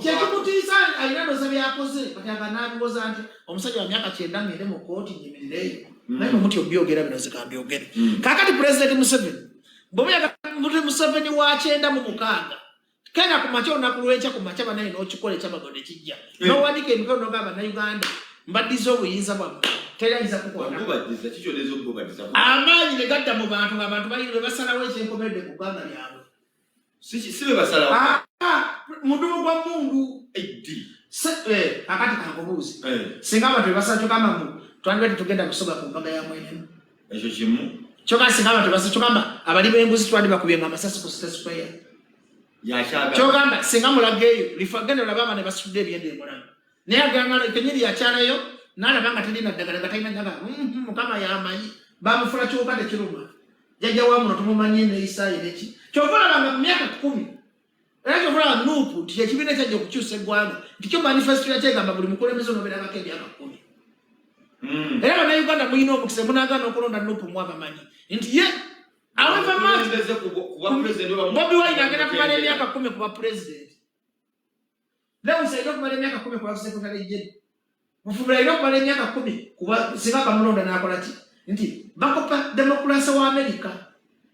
kyekimutiisa alina ndoza byakoze kati aganabiwoza nti omusajja wa myaka 9 ngende mu kooti nyimirireyo naye omuti obyogera bino zikambyogere kaakati Pulezidenti Museveni bw'oba oyagala Museveni wa 9 kenda ku makya olunaku lw'enkya ku makya banaye n'okikola ekyabago ne kijja n'owanika emikono n'ogamba bannayuganda mbaddiza obuyinza bwammwe terayinza kukwata amaanyi ne gadda mu bantu ng'abantu bayire basalawo ekyenkomeredde ku ggwanga lyabwe mudumu gwa mundu akati kankubuuzi singa abantu bebasala kyokamba twandibadde tugenda kusoga ku mbaga ya mwenemu ekyo kimu kyokamba singa abantu bebasala kyokamba abali b'embuzi twandibakubyenga amasasi ku State Square kyokamba singa mulageeyo lifagende olabanga ne basitudde ebyenda emulamu naye aganga kenyeri yakyalayo n'alaba nga terina ddagala nga talina ddagala mukama yamanyi bamufula kyokka tekiruma jjajja wa muno tumumanyi neisaayi neki kyova olabanga mu myaka 10 era kyova olaba nuupu nti ekibiina kyajja okukyusa eggwanga nti kyo manifesito yakyegamba buli mukulembeze onobeerangako emyaka 10 era bannayuganda muyina omukisa munaagaana okulonda nuupu mwabamanyi nti ye Bobi Wine agenda kumala emyaka 10 kuba pulezidenti lewusa alina okumala emyaka 10 kuba sekretary general Mufulira alina okumala emyaka 10 kuba singa bamulonda n'akola ki nti bakopa demokrasi wa Amerika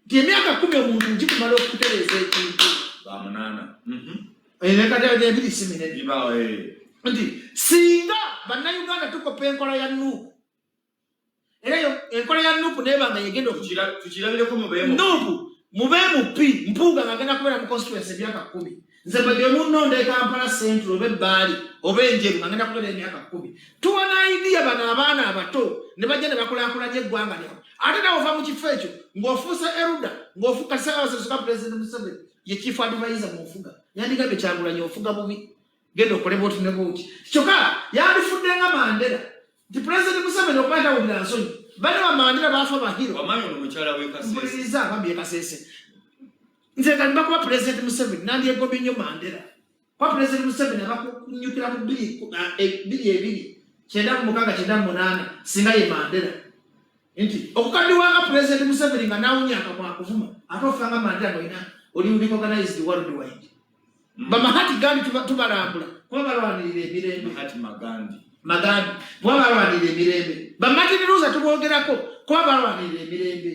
nti emyaka 10 omuntu ngikumala okutereeza ekintu bamunana ebiri siminene nti singa bannayuganda tukopa enkola ya nuupu era enkola ya nuupu nebanga yegenda tukirabireko nuupu mubeemupi mpuuga ng'agenda kubeera mu constituency emyaka 10 nze bwe munnonda Kampala Central oba ebbaali oba enjeru ng'agenda kubeera emyaka 10 tuwa naidiya bano abaana abato ne bajja ne bakulaakulanya eggwanga lyabwe ate nawe ova mu kifo ekyo ng'ofuusa eruda ng'ofuuka kisagawasesuka Pulezidenti Museveni ye chief advisor mu ofuga yandigambye Kyagulanyi ofuga bubi genda okole bwoti ne bwoti kyokka yandifudde nga Mandela nti Pulezidenti Museveni okubaita wulira nsonyi bali ba Mandela baafa bahiro mpuliriza abambye Kasese nze kati bakuba Pulezidenti Museveni nandyegobye nnyo Mandela kwa Pulezidenti Museveni abakunyukira mu 2-9-9-8 singa ye Mandela nti okukaddiwanga Pulezidenti Museveni nga nawunya akamwa kuvuma ate ofanga Mandela noina oli organized worldwide Bamahati Gandhi tubalambula kuba balwanirira emirembe Magandi kuba balwanirira emirembe Martin Luther tuboogerako kuba balwanirira emirembe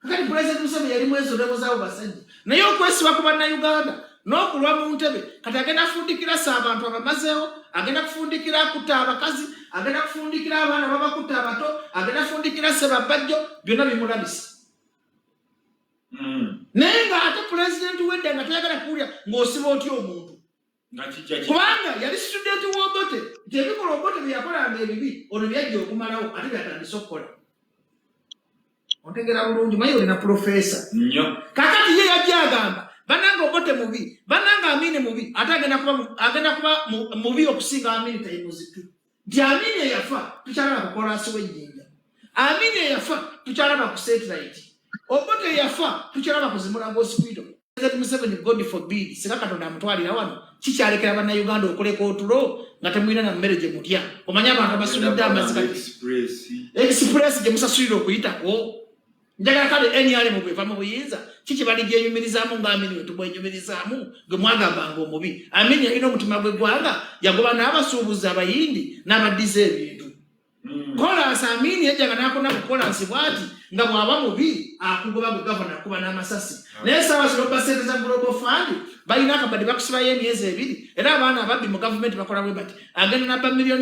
kakati Pulezidenti Museveni yali mwezolebo zaawo basajja naye okwesiba ku bannayuganda n'okulwa mu ntebe kati agenda kufundikira abantu abamazeewo agenda kufundikira kutta abakazi agenda kufundikira abaana babakutta abato agenda kufundikira Seba Bajjo byonna bimulabisa naye nga ate Pulezidenti wedda nga tayagala kuwulira ng'osiba otya omuntu kubanga yali studenti w'Obote nti ebikola Obote bye yakolanga ebibi ono byajja okumalawo ate byatandise okukola ontegera bulungi maye olina profesa kakati ye yajja agamba bananga Obote mubi bananga Amini mubi ate agenda kuba mubi okusinga Amini tayimuzitu nti Amini eyafa tukyalaba ku kolansi w'ejjinja Amini eyafa tukyalaba ku satellite Obote yafa tukyalaba ku Zimulango hospital Pulezidenti Museveni God forbid singa Katonda amutwalira wano kikyalekera bannayuganda okuleka otulo nga temulina na mmere gye mutya omanye abantu abasulidde amazika express gye musasulira okuyitako njagala kale NRM bweva mu buyinza kiki bali gyeyumirizaamu ng'Amini we tubwenyumirizaamu gwe mwagambanga omubi Amini yalina omutima gw'eggwanga yagoba n'abasuubuzi abayindi n'abaddiza ebintu kolansi Amini yajjanga n'akona ku kolansi bw'ati nga bw'aba mubi akugoba gwe gavana akuba n'amasasi naye saawa zino basente za Global Fund balina akabadde bakusibayo emyezi 2 era abaana ababbi mu gavumenti bakola bwe bati agenda nabba $5 million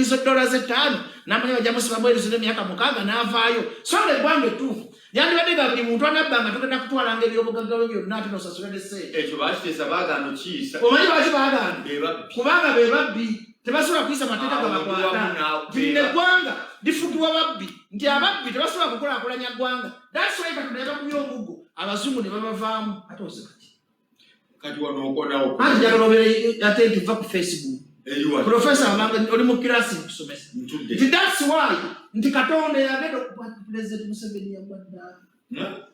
n'amanya bajja musibamu erizo emyaka 6 n'avaayo so eggwanga ettuufu yandibadde ga buli muntu anabba nga tugenda kutwalanga ebyobugagga bwe byonna ate n'osasula ne ssente ekyo baakiteesa baagaana okiisa omanyi lwaki baagaana kubanga be babbi tebasobola kuyisa mateeka gabakwata nti neggwanga lifugibwa babbi nti ababbi tebasobola kukulaakulanya ggwanga. That's why Katonda yabakubya omuggo abazungu ne babavaamu ate oze kati wano okonawo anti njagala obeere ate nti va ku Facebook profesa abanga oli mu kirasi kusomesa nti that's why nti Katonda yagenda okukwata President Museveni yagwadda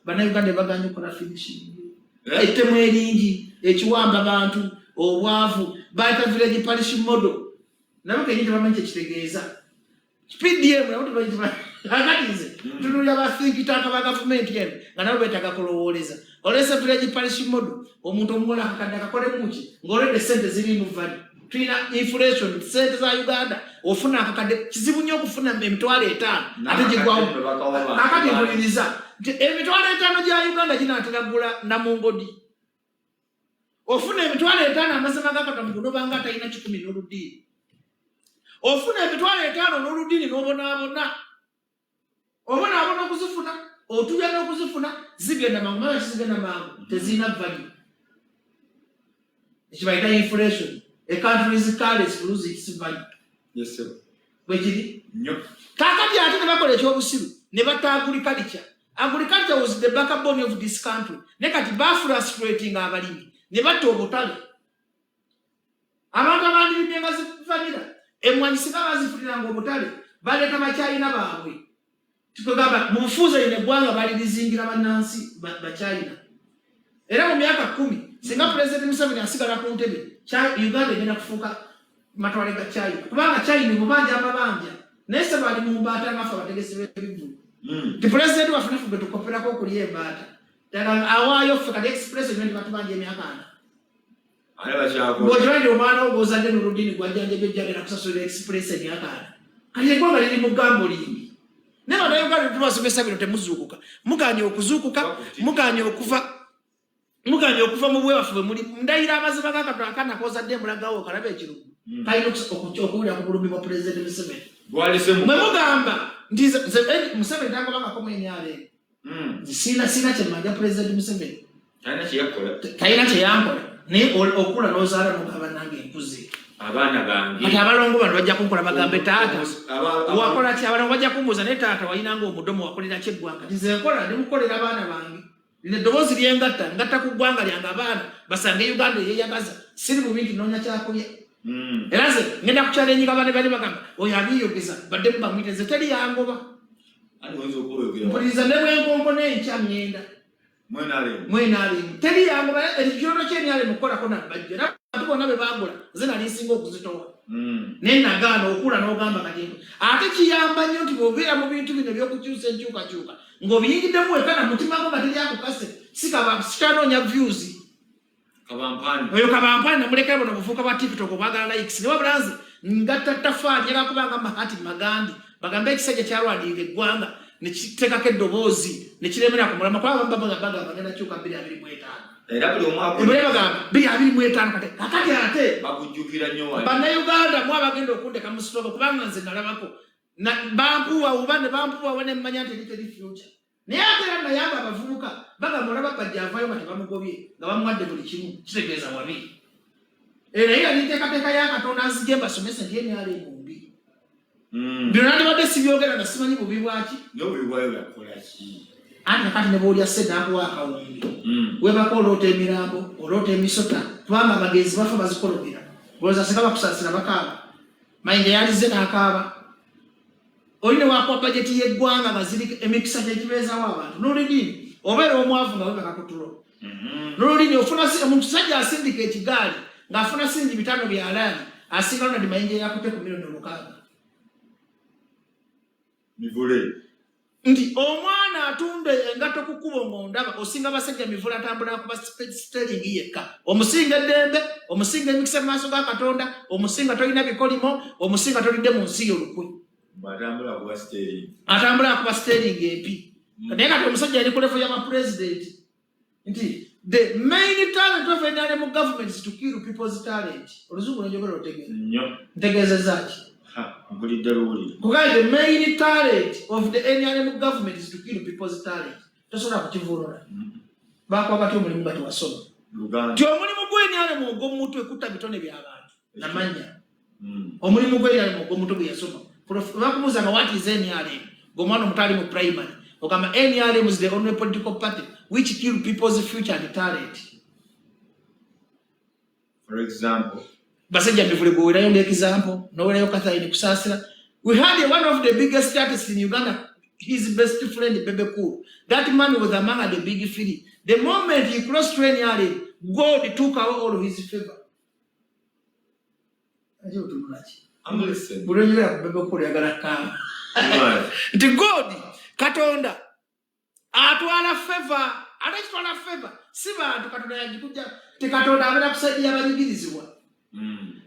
bannayuganda baganye okukola finishing ettemu eringi ekiwamba abantu obwavu bayita village parish model nabo kenyini tebamanyi kyekitegeeza PDM nabo tebamanyi akatize tunulira ba think tank ba government yen nga nabo beetaga kulowooleza olesa village parish model omuntu omukola akakadde akakole muki ng'olwedde sente ziri mu vali tulina inflation sente za Uganda ofuna akakadde kizibu nnyo okufuna emitwalo 5 ate gigwawo akati mpuliriza emitwalo 5 gya Uganda ginaatera ggula namungodi ofuna emitwalo 5 amazima ga Katonda gunobanga atalina 10 n'oludiini ofuna emitwalo 5 n'oludiini n'obonaabona obonaabona okuzifuna otuya n'okuzifuna zigenda mangu mala kizigenda mangu tezirina value ekibayita inflation a country's currency loses its value. Yes sir. Bwekiri nnyo kakati ate ne bakola ekyobusiru ne batta agriculture. Agriculture was the backbone of this country. Ne kati bafrustrating abalimi ne batta obutale abantu abandirimye nga zifanira emmwanyi sibabazifuliranga obutale baleeta bakyayina baabwe tukugamba mu bufuuza ine eggwanga bali lizingira bannansi bakyayina era mu myaka 10 singa President Museveni asigala ku ntebe Uganda egenda kufuuka matwale ga China kubanga China mubanja amabanja nese bali mu mbaata ngafa bategesi b'ebivulu the president wafuna fube tukoperako okuli embaata daga awaayo ffe kali express ndio batubanja emyaka ana alaba kyako bw'ojwali omwana ogozadde n'oludini gwajjanja bejjagera kusasula express emyaka ana kali eggwanga liri mu gambo limbi ne bannayuganda tubasomesa bino temuzuukuka muganye okuzuukuka muganye okuva mu bwebafu bwe muli ndayira amazima ga Katonda akana kozadde mulagawo kalaba ekirugu kalina okuwulira ku bulumi bwa President Museveni mwe mugamba nti Museveni tangobangako mwenyale sina kyemanja President Museveni talina kyeyankola naye okula n'ozaala nogamba nange enkuze abaana bange ati abalongo bano bajja kunkola bagambe taata wakola ki abalongo bajja kumbuuza naye taata walinanga omudomo wakolera kyeggwanga nti nkola ndimukolera abaana bange lino eddoboozi lyengatta ngatta ku ggwanga lyange abaana basange Uganda eyeyagaza siri bubi nti noonya kyakulya era nze ngenda kukyala enyiga bane bali bagamba oyo abiyogeza badde mubamwite nze teri yangoba mpuliriza ne bwenkonko n'enkya ngenda mwenaalemu teri yangoba ekyoto kyenyale mukukolako nabbajjo era abantu bonna be bagula nze nali nsinga okuzitowa naye nagaana okula n'ogamba kati ate kiyamba nnyo nti bw'obeera mu bintu bino ebyokukyusa enkyukakyuka ng'obiyingiddemu wekana mutima gwo nga teri akukase sikanoonya views oyo kabampani namulekera bono bufuuka bwa TikTok obwagala likes ne wabula nze ngatta ttafaali yagakubanga Mahati Magandi bagambe ekisajja kyalwanirira eggwanga ne kiteekako eddoboozi ne kiremera ku mulama kuba bagamba bagenda kyuka 225 era buli omwaka bagamba 225 kakati ate bakujjukira nnyo bannayuganda mu abagenda okundeka mu sitoka kubanga nze nalabako bampuwa oba ne bampuwa ne mmanya nti teri future naye ate era nayamba abavubuka bagamba olaba Bajjo avaayo nga tebamugobye nga bamuwadde buli kimu kitegeeza wabi era naye aliteekateeka ya Katonda nzije mbasomese ndi emyala emumbi bino nandibadde sibyogera nga simanyi bubi bwaki n'obubi bwayo byakola ki anti kakati ne boolya sente akuwa akawungi webako oloota emirambo oloota emisota kubanga abagenzi bafa bazikologera olowooza singa bakusaasira bakaaba mayinja yalize n'akaaba olina wakuwa bajeti y'eggwanga nga ziri emikisa gyegibeezawo abantu n'oludini obeera omwavu nga webaka kutulo n'oludini ofuna omuntu sajja asindika ekigaali ng'afuna singi 5 bya alaani asinga lona di mayinja yakute ku milioni 6 mivule nti omwana atunda engato ku kkubo ng'ondaba osinga basajja mivule atambula kuba sterling yekka omusinga eddembe omusinga emikisa mu maaso ga Katonda omusinga tolina bikolimo omusinga tolidde mu nsi y'olukwe atambula kuba sterling empi naye kati omusajja yali ku level y'abapresident nti the main talent of any government is to kill people's talent oluzungu nenjogera otegeeza ntegeezezaki the main talent of the any government is to kill people's talent tosobola kukivulula bakuwa bati omulimu batiwasoma ti omulimu gw'enyale muogo mutwe ekutta bitone by'abantu namanya omulimu gwe yali omuntu bwe yasoma bakumuza nga what is NRM gomwana omutali mu primary okama NRM is the only political party which kill people's future and talent. For example, basajja mbivule gwe werayo example no werayo Kata ni kusasira. We had one of the biggest artists in Uganda, his best friend Bebe Cool. That man was among the big three. The moment he crossed NRM, God took away all of his favor. I'm listening. The God, Katonda, atwala favor, atwala favor. Siba Katonda yajikuja, te Katonda abera kusaidia abanyigirizibwa.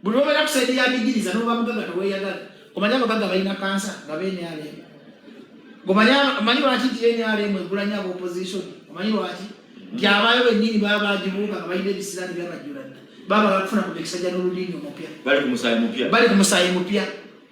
Buli obera kusaidia abigiriza no bamugaga toweyagala. Komanya bagaga balina kansa nga NRM. Gomanya manyi lwaki NRM egulanya opposition. Omanyi lwaki? Ntiabayo bennyini baba bagibuuka nga balina ebisirani byabajulana. Baba bakufuna ku ekisajja n'olulimi omupya. Bali ku musaayi mupya.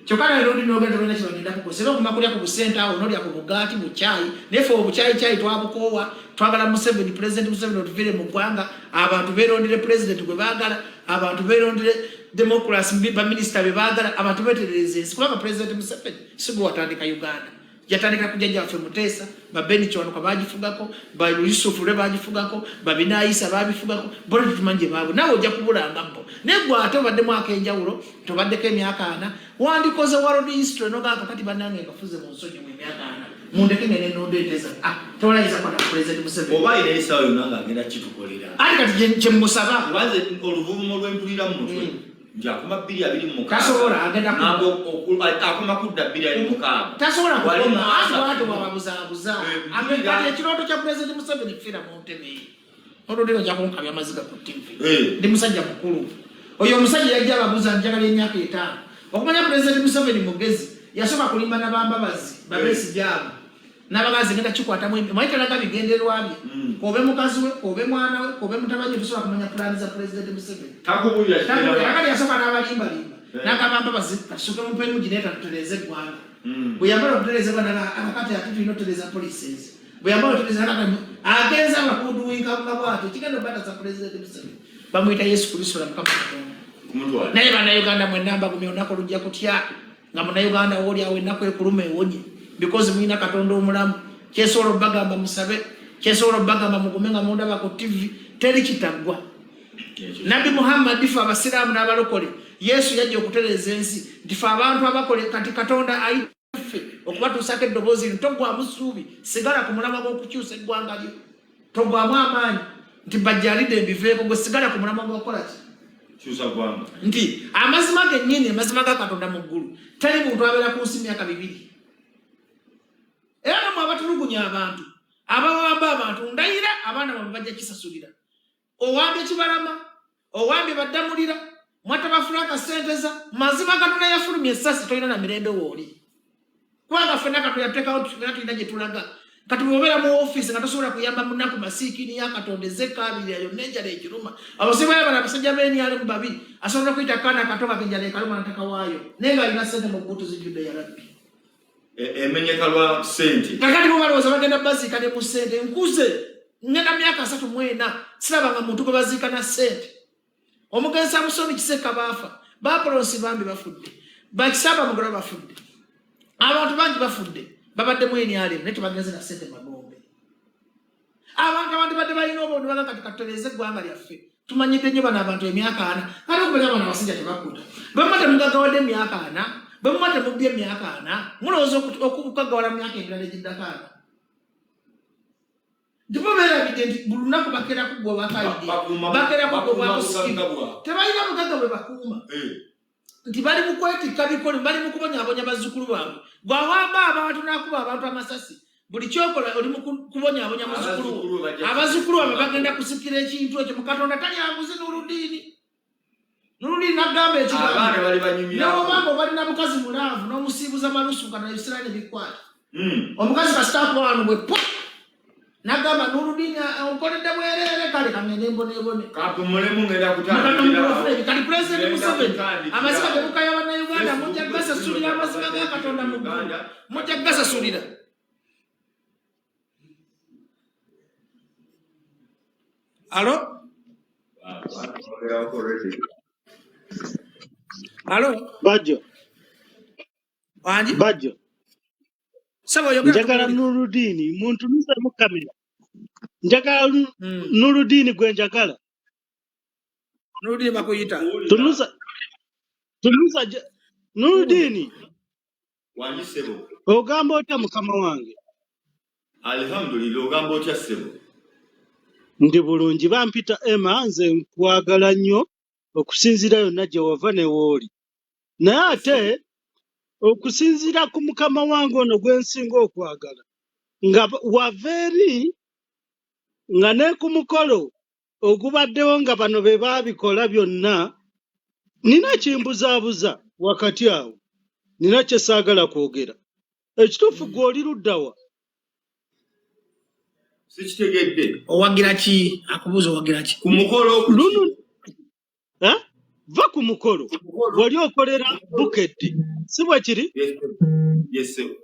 Kyokka n'olulimi n'ogenda olina kye bagenda kukozesa. Era okumakulya ku busenta awo n'olya ku bugaati mu caayi. Nefe obucaayi twabukoowa. Twagala Museveni, President Museveni otuvire mu ggwanga. Abantu beerondere President gwe baagala. Abantu beerondere democracy baminisita be baagala. Abantu beeterereza ensi. Kubanga President Museveni si gwe watandika Uganda. Yatandika kujja waffe Muteesa, Babeni Kiwanuka bagifugako, ba Yusufu Lwe bagifugako, Babinaayisa babifugako, bonna tumanyi baabwe. Nawe ojja kubulanga mbo. Naye gwe ate obaddemu ak'enjawulo, tobaddeko emyaka 4, wandikoze world history n'ogamba kati bannange ngafuze mu nsonyi mu emyaka 4. Mundeke ngene n'ondeeteza. Tolayiza kwa President Museveni. Oba ina esa yonna ng'agenda kitukolera. Ate kati kye musaba. Kubanze oluvubumo lw'empulira mu mutwe. Njakuma 226. Tasobola agenda akoma kudda 226. Tasobola kukoma abantu bababuzabuza. Amekati ekirooto kya President Museveni kifira mu ntebe. Olwo nja kunkabya amaziga ku TV. Ndi musajja mukulu. Oyo omusajja yajja ababuza njagala emyaka 5. Okumanya President Museveni mugezi yasoma kulimba n'abambabazi babesi gyabo. N'abagazi ngenda kikwatamu mwayitalaga bigenderwa bye. Kobe mukazi we, kobe mwana we, kobe mutabani tusobola kumanya plani za President Museveni. Takubulira akali yasoma n'abalimba. N'akabamba bazita suka mu penu gineta tuteleze gwanga. Bwe yambala tuteleze bana akati atutu inoteleza policies. Bwe yambala tuteleze akati agenza bakuduwinga bwate kigendo bata za President Museveni. Bamuyita Yesu Kristo la mukama Katonda. Kumutwala. Naye bana Uganda mwenamba kumyonako lujja kutya nga muna Uganda woli awe nakwe kulume wonye. Because mwina Katonda omulamu kyesolo bagamba musabe kyesolo bagamba mugumenga munda ku TV teri kitagwa. Nabi Muhammad difa abasiramu n'abalokole Yesu yajja okutereza ensi difa abantu abakole kati Katonda ayife okubatuusako eddoboozi ntogwa musuubi sigala ku mulama gw'okukyusa eggwanga lyo togwamu amaanyi nti bajjalide embiveeko gwe sigala ku mulama gw'okola ki kyusa gwanga nti amazima gennyini amazima ga Katonda mu ggulu teri muntu abeera ku nsi myaka 2. Era namwe abatulugunya abantu abawamba abantu ndayira abaana bamwe bajja kisasulira owambye kibalama owambye baddamulira mwataba Franka senteza mazima Katonda yafulumye essasi tolina na mirembe wooli kubanga ffenna Katonda yateekawo tulina gye tulaga kati bw'obeera mu ofiisi nga tosobola kuyamba munaku masiikini ya Katonda ezekkaabirira yonna enjala ekiruma abasibaya bano abasajja b'NRM 2 asobola kuyita kaana Katonda k'enjala ekaluma nataka waayo naye ng'alina ssente mu bbuutu zijjudde yalabbi emenyeka lwa sente kakati balowooza bagenda baziika ne mu ssente nkuze ngenda myaka 34 sirabanga muntu gwe baziika na ssente omugenzi Samusoni Kiseka baafa bapolonsi bambi bafudde bakisaba mugolo bafudde abantu bangi bafudde babadde mu NRM naye tebagenze na ssente magombe abantu abandi badde balina obundi baga kati katutereze eggwanga lyaffe tumanyidde nnyo bano abantu emyaka 4 kati okumanya bano abasajja tebakuta bamate mugagawadde emyaka 4 bamate mubbye emyaka 4 mulowooza okukagawala mu myaka emirala egiddako Dibobeera bidenti bulunaku bakera kugwa bakayide bakera kugwa bakusikira tebalina mugaga bwe bakuuma nti bali mukwetikka bikole bali mukubonyabonya bazzukulu baabwe gwawamba abantu nakuba abantu amasasi buli kyokola oli mukubonyabonya muzzukulu abazzukulu baabwe bagenda kusikira ekintu ekyo Mukatonda talyanguzi n'olulini nagamba ekigambo n'obanga balina mukazi mulaavu n'omusiibuza malusu kana Isiraani bikwata omukazi kasitaaku wano bwe nagamba n'olulini onkoledde bwerere kale kangende mbonebone kapumulemu ngenda kutandikira kati President Museveni amazima gebukaya bannayuganda mujja gasasulira amazima ga Katonda mu ggwanga mujja gasasulira alo Alo. Bajjo. Wanji? Bajjo. Sabo yogera Njagala Nurudini muntu nusa mukamera. Njagala Nurudini gwe njagala. Nurudini bakuyita. Tunusa Nurudini. Wanji sebo. Ogamba otya mukama wange. Alhamdulillah ogamba otya sebo. Ndi bulungi bampita Emma nze nkwagala nnyo okusinzira yonna gye wava ne wooli. Naye ate okusinzira ku mukama wange ono gwe nsinga okwagala nga wava eri nga ne ku mukolo ogubaddewo nga bano be baabikola byonna nina kimbuzaabuza wakati awo nina kye saagala kwogera ekituufu gwe oli ludda wa? Sikitegedde. Owagira ki? Akubuuza owagira ki? Ku mukolo va ku mukolo bw'oli okolera bukedde si bwe kiri? Yes sebo.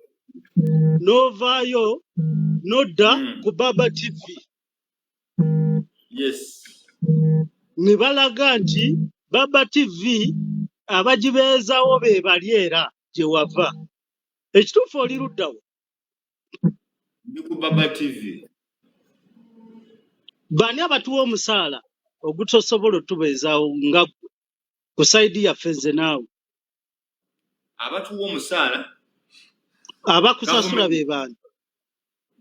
N'ovaayo n'odda ku Baba TV. Yes. Ne balaga nti Baba TV abagibeezaawo be bali era gye wava. Ekituufu oli ludda wa? Ndi ku Baba TV. Bani abatuwa omusaala ogutosobola otubeezaawo nga ku sayidi yaffe nze naawe? Abatuwa omusaala abakusasula be bani?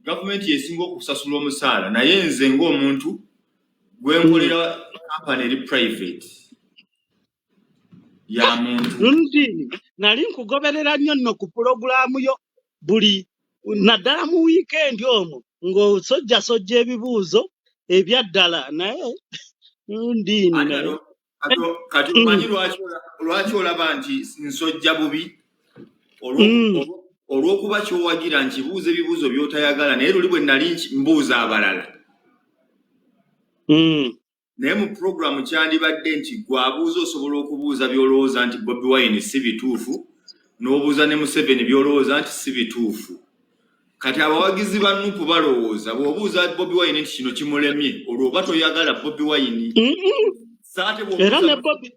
Gavumenti yesinga okusasula omusaala naye nze ng'omuntu gwe nkolera kampani eri private ya muntu. Nundini nali nkugoberera nnyo nno ku pulogulaamu yo buli naddala mu wiikendi omwo ng'osojjasojja ebibuuzo ebyaddala naye Nundini naye kati omanyi lwaki olaba nti nsojja bubi olw'okuba ky'owagira nkibuuza ebibuuzo by'otayagala naye luli bwe nali mbuuza abalala. Naye mu programu kyandibadde nti gwabuuza osobola okubuuza by'olowooza nti Bobi Wine si bituufu n'obuuza ne Museveni by'olowooza nti si bituufu. Kati abawagizi ba NUP balowooza bw'obuuza Bobi Wine nti kino kimulemye olwo oba toyagala Bobi Wine. Era ne Bobi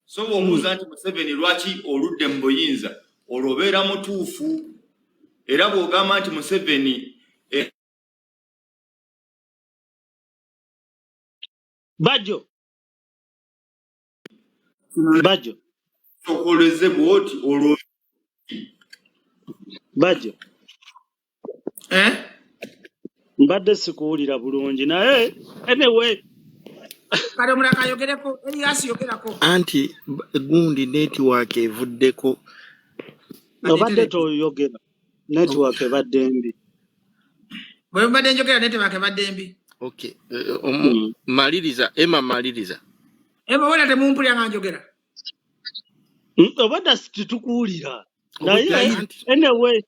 so bw'obuuza nti Museveni lwaki oludde mu buyinza olwo obeera mutuufu. Era bw'ogamba nti Museveni Bajjo sokoleze bw'oti olwo Bajjo mbadde sikuwulira bulungi naye anyway kale omulaka ayogereko Elias yogerako anti gundi network evuddeko obadde toyogera network ebadde mbi bwe mbadde njogera network ebadde mbi. Okay maliriza Emma wena temumpulira nga njogera obadde situkuwulira naye anyway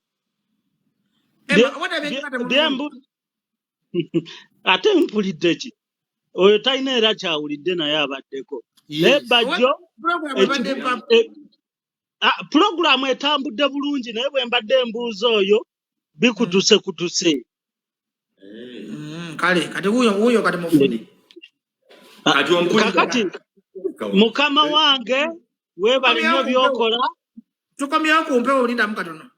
ate mpulidde ki oyo talina era kyawulidde naye abaddeko naye Bajjo pulogulaamu etambudde bulungi naye bwe mbadde embuuza oyo bikutuse kale kati wuyo kati mufuni kakati mukama wange weebale nnyo byokola tukomyewo ku mpewo olindamu katono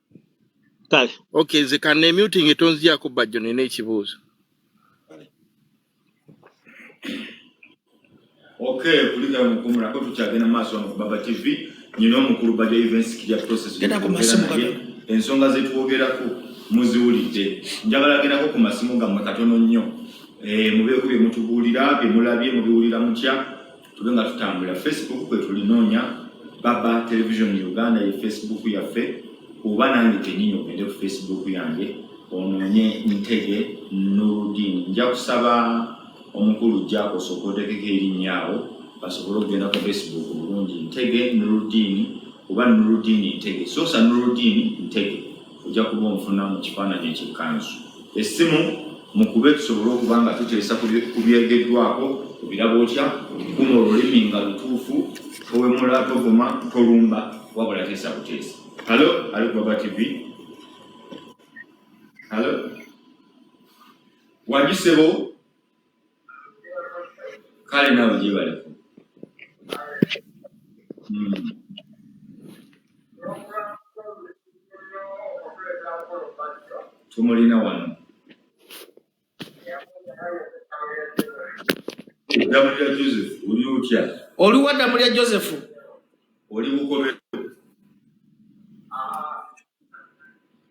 kale okay nze kanne muting etonziyako Bajjo nina ekibuuzo. Okay, kulingana mukumula ko tukyagenda maaso ku Baba TV nyina omukulu Bajjo events kija process ensonga zetwogerako muziwulidde njagala agendako ku masimu gammwe katono nnyo mubeeko bye mutubuulira bye mulabye mubiwulira mutya tube nga tutambula. Facebook kwe tulinoonya Baba Television Uganda ye Facebook yaffe oba nange kenyini ogende ku Facebook yange onoonye Ntege Nurudini. Nja kusaba omukulu Jako sokotekeko erinnyaawo basobole okugenda ku Facebook bulungi Ntege Nurudini oba Nurudini Ntege sosa Nurudini Ntege ojja kuba omufuna mu kifaananyi ekikkanzu. Essimu mukube tusobole okuba nga tuteesa ku byegeddwako obiraba otya okukuma olulimi nga lutuufu towemula tovuma tolumba wabula teesa buteesa. Halo ali ku Baba TV. Halo wajisebo kale nawe gyebaleko tumulina wano. Damulira Joseph, oli otya? Oli wa Damulira Joseph? Oli Bukobe.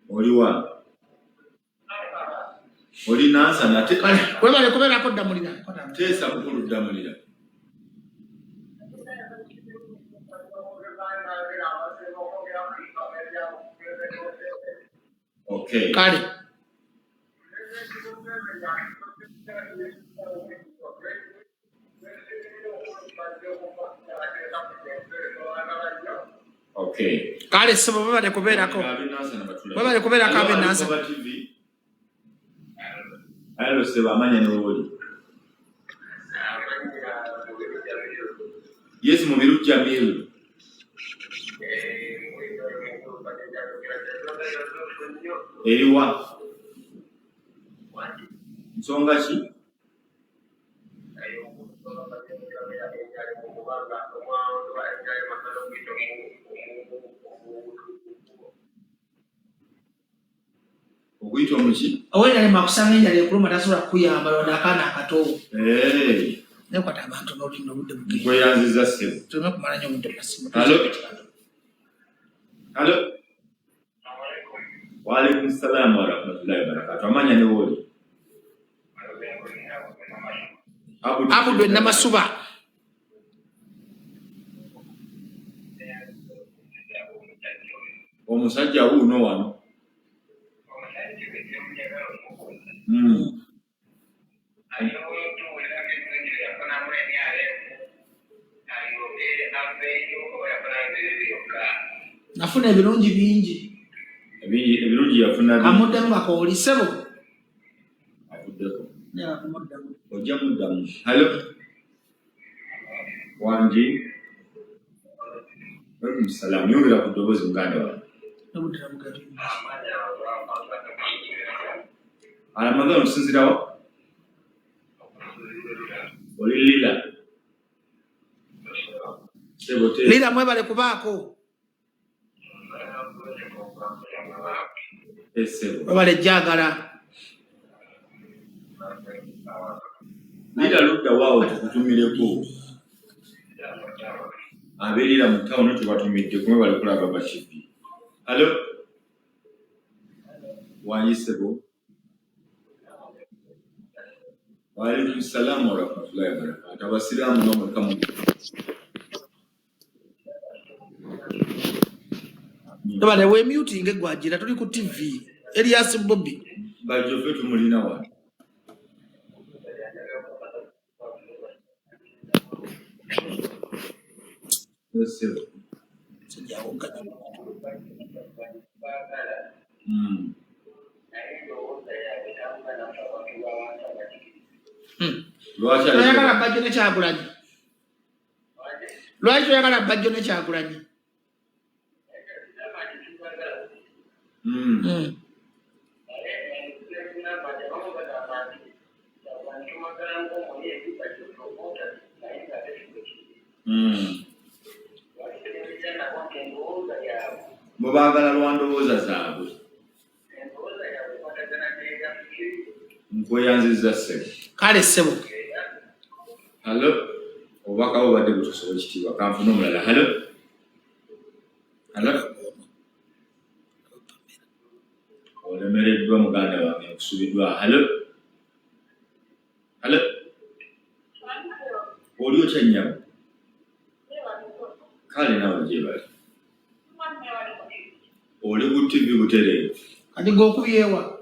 Oli wa? Oli Nansa nate. Webale kubeera ko Damulira. Teesa mukulu Damulira. Okay. Kale. Okay. Kale sebo webale kubeera ko. Webale kubeera ko abe Nansa. Hello sebo amanya ne woli. Yes mubiru Jamil. Eriwa. Nsonga ki? Oguyita omuki? Owena makusanga njale kuluma tasobola kuyamba lona akaana akato. Nekwata abantu n'olina obudde buke. Nkweyanziza ssebo. Tuleme kumala nnyo obudde basimu. Halo. Wa alaikum salaam wa rahmatullahi wa barakatuh. Amanya ne woli. Abudu Namasuba. Omusajja wuuno wano. Nafuna ebirungi bingi. Ebirungi yafuna bingi. Amuddemu akaoli sebo. Abuddeko. Nera kumuddamu. Ojja muddamu. Halo. Wanji. Alaikum salaam. Yongera ku ddoboozi muganda wange. Nobudira mugari. Alamagana osinzirawo? Oli Lila. Lila mwebale kubaako. Esebo. Mwebale jagala. Lila ludda waawo tukutumireko. Abeerira mu tawuni tubatumidde kumwebale kulaba bakipi. Halo. Wanyi sebo. Wa alaikum salaam wa rahmatullahi wa barakatuh. Abasiraamu n'omukamu. Tobale we muting egwajira tuli ku TV. Elias Bobby. Bajjo fe tumulina wa. Sebo. Lwaki oyagala Bajjo ne Kyagulanyi? Lwaki oyagala Bajjo ne Kyagulanyi? Mubaagala lwandowooza zaabwe. Nkweyanziza ssebo. Kale ssebo. Halo. Obubaka bubadde butusobola ekitiibwa kanfuna omulala. Halo. Halo. Olemereddwa muganda wange okusubiddwa. Halo. Halo. Oli otya nnyabo? Kale nawe gye bali. Oli ku TV butereevu. Kati g'okubyewa.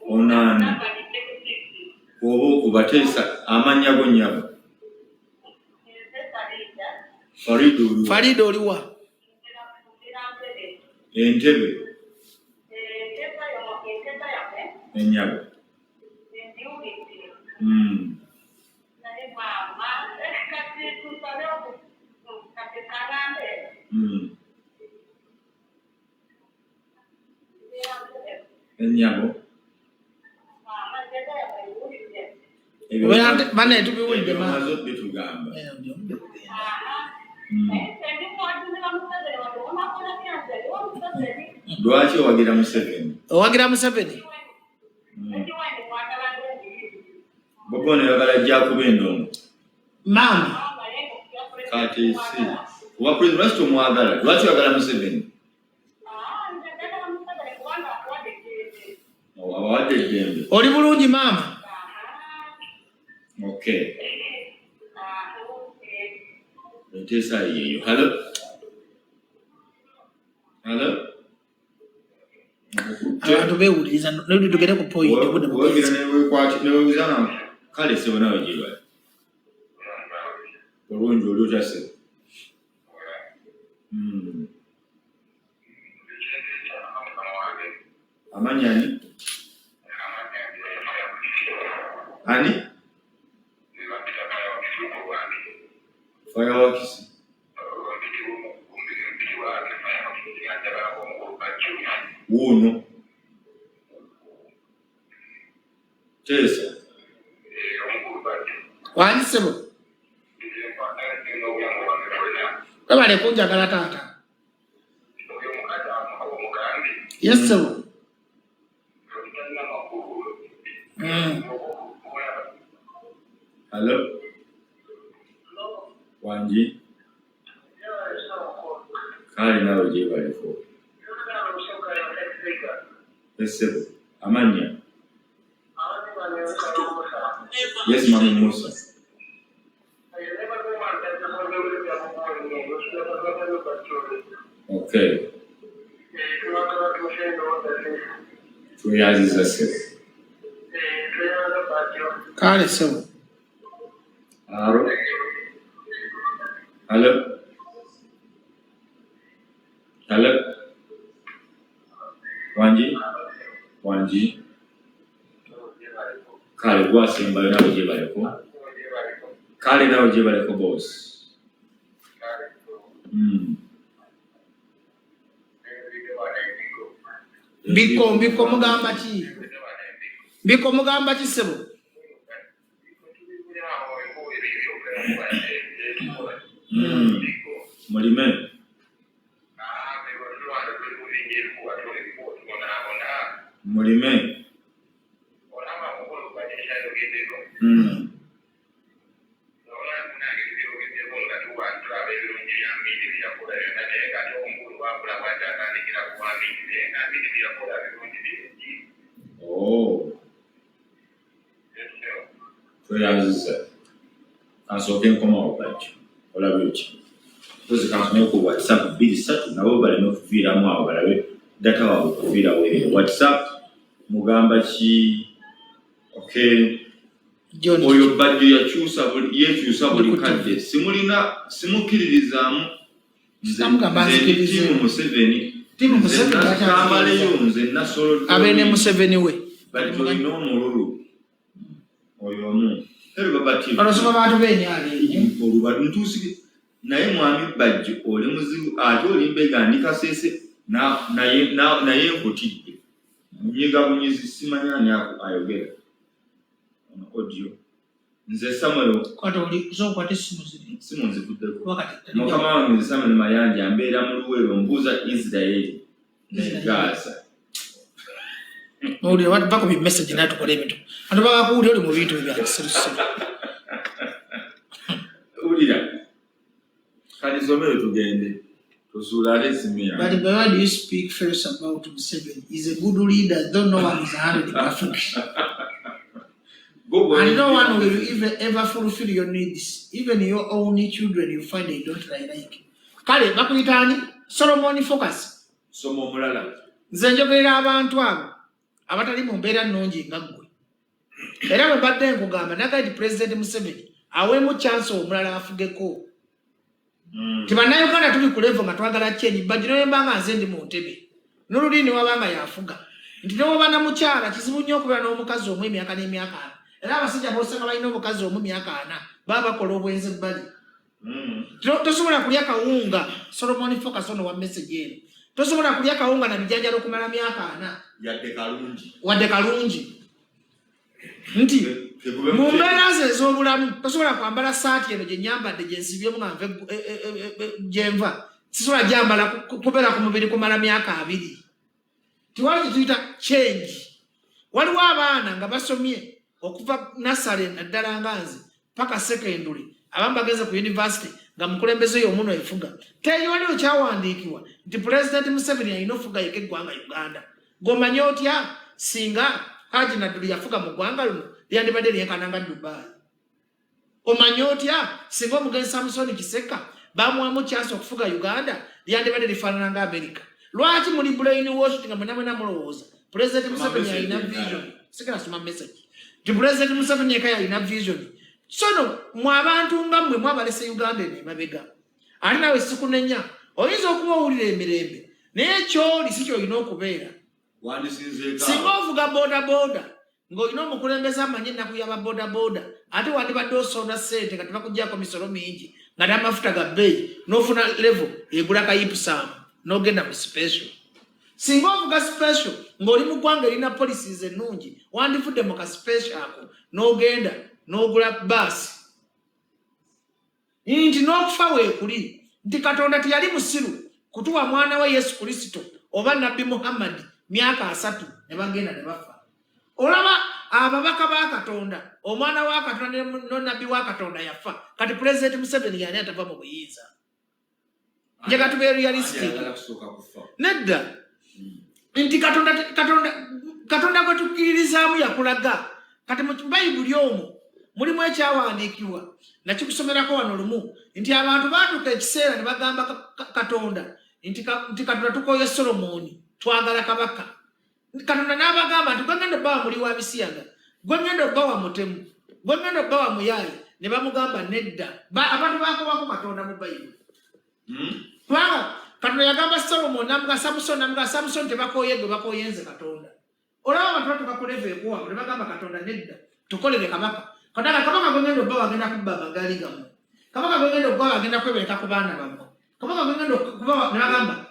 Onaani. Oba okubateesa amannya go nnyabo. Farida oliwa? Entebe. Ennyabo. Ennyabo. Bane tubiwulidde mazo bitugamba. Lwaki owagira Museveni? Owagira Museveni. Bobone yagala Jacob Endongo. Mama. Kati si. Wa president to mwagala. Lwaki yagala Museveni? Awadde Dembe. Oli bulungi mama. Okay. Ntesa yeyo. Hello. Hello. Abantu bewuliriza nodi tugere ku point buno. Wogira newe kwati newe bizana kale sebo nawe jiba. Olunjo olutase. Amanyani? Ani? Fireworks. Uno. Tesa. Wani sebo. Kama ne kunja kala tata. Yes sebo. Hello. Wanji. Kali nawe je baleko. Yes sebo. Amanya. Yes, Mama Musa. Okay. 2 years is a set. Kale so. Hello. Hello. Hello. Wanji. Kale gwasimba nawe je baleko. Kale nawe je baleko boss. Biko mugamba ki? Biko mugamba ki sebo? Mulime. Oh. So yazi asoke nkoma Bajjo. Olabiki. Tuzi kanso ko WhatsApp bili satu nabo bali no kuvira mu abo balabe data wa kuvira we WhatsApp mugamba ki okay oyo Bajjo yakyusa buli kadde simukiririzamu timu Museveni kamaleyo nze nasolo abene Museveni we Bajjo no mululu oyo mu babati arasoma abantu bene ali olubatu ntusike naye mwami Bajjo oli muzibu ate oli mbega ndikasese naye nkutidde munyiga bunyizi simanyani ako ayogera audio nze Samuel kwato oli kuzokwate simu nzikuddeko wakati mukama wange Samuel Mayanja mbeera mu Luweero mbuuza Israeli ne Gaza Uli watu bako bi message na tukole bintu. Ando baka kuuli oli mu bintu bya kisiru. Ulira. Kali zomero tugende. Tusula resimia. But why do you speak first about Museveni? He's a good leader, don't know one is 100 perfect. And no one will ever fulfill your needs. Even your own children you find they don't like. Kale bakuyitani Solomon focus. Somo mulala. Nze njogerera abantu abo abatali mu mbeera nnungi nga ggwe. Era bwe mbadde nkugamba nagadi President Museveni awemu chance omulala afugeko. Tibannayuganda tuli ku level nga twagala change Bajjo ne mbanga nze ndi mu Ntebe. N'olulini wabanga yafuga. Nti ne wabana mukyala kizibu nnyo okubeera n'omukazi omwe emyaka n'emyaka. Era abasajja bosanga balina omukazi omwe emyaka 4 baba bakola obwenzi ebbali. Tosobola kulya kawunga Solomon focus on one message eno. Tosobola kulya kawunga na bijanjalo okumala myaka 4 wadde kalungi nti mu mbeera ze ez'obulamu tosobola kwambala saati eno gye nyambadde gye nsibyemu nga nve gyenva sisobola gyambala kubeera ku mubiri kumala myaka 2 tiwali kituyita change. Waliwo abaana nga basomye okuva nasale naddala nganzi paka secondary abamu bagenze ku university nga mukulembeze y'omuno efuga teyoliwo kyawandiikibwa nti President Museveni alina ofuga yeka eggwanga Uganda. Gomanye otya singa Haji Nadduli yafuga mu ggwanga luno lyandibadde lyenkananga Dubai. Omanye otya singa omugenzi Samusoni Kiseka bamuwamu chance okufuga Uganda lyandibadde lifaanana nga America. Lwaki muli brainwashed nga mwenna mulowooza President Museveni alina vision? Sikira soma message. The President Museveni yeka alina vision. Sono mwabantu nga mmwe mwabalese Uganda ne mabega. Ali nawe sikunenya oyinza okuba owulira emirembe naye kyoli si kyolina okubeera. Singa ovuga boda ng'olina omukulembeze amanyi ennaku yaba boda ate wandibadde osonda ssente nga tebakuggyako misolo mingi nga n'amafuta ga bbeeyi n'ofuna level egula kayipusaamu n'ogenda mu special. Singa ovuga special ng'oli mu ggwanga erina policies ennungi wandivudde mu ka special ako n'ogenda n'ogula baasi. Nti n'okufa weekuli nti Katonda teyali musiru kutuwa mwana wa Yesu Kristo oba Nabbi Muhammad myaka 3 ne bagenda ne bafa. Olaba ababaka ba Katonda omwana wa Katonda no Nabbi wa Katonda yafa kati President Museveni yani atava mu buyinza. Nje katube realistic. Nedda nti Katonda gwe tukkiririzaamu yakulaga kati mu Bayibuli omwo mulimu ekyawandiikibwa nakikusomerako wano lumu nti abantu baatuka ekiseera ne bagamba Katonda nti Katonda tukoye Solomoni twagala kabaka. Katonda n'abagamba nti gwe ngenda obbawa muli wa bisiyaga gwe ngenda obbawa mutemu gwe ngenda obbawa muyaye ne bamugamba nedda. Abantu baakobako Katonda mu Bayibuli. Kubanga Katonda yagamba Solomoni namuga Samusoni tebakoye gwe bakoyenze Katonda. Olaba abantu batuka ku level ekuwa ne bagamba Katonda nedda tukolere kabaka. Kabaka gwe ngenda obbawa agenda kubba amagali gammwe. Kabaka gwe ngenda obbawa agenda kwebereka ku baana bammwe. Kabaka gwe ngenda okubawa ne bagamba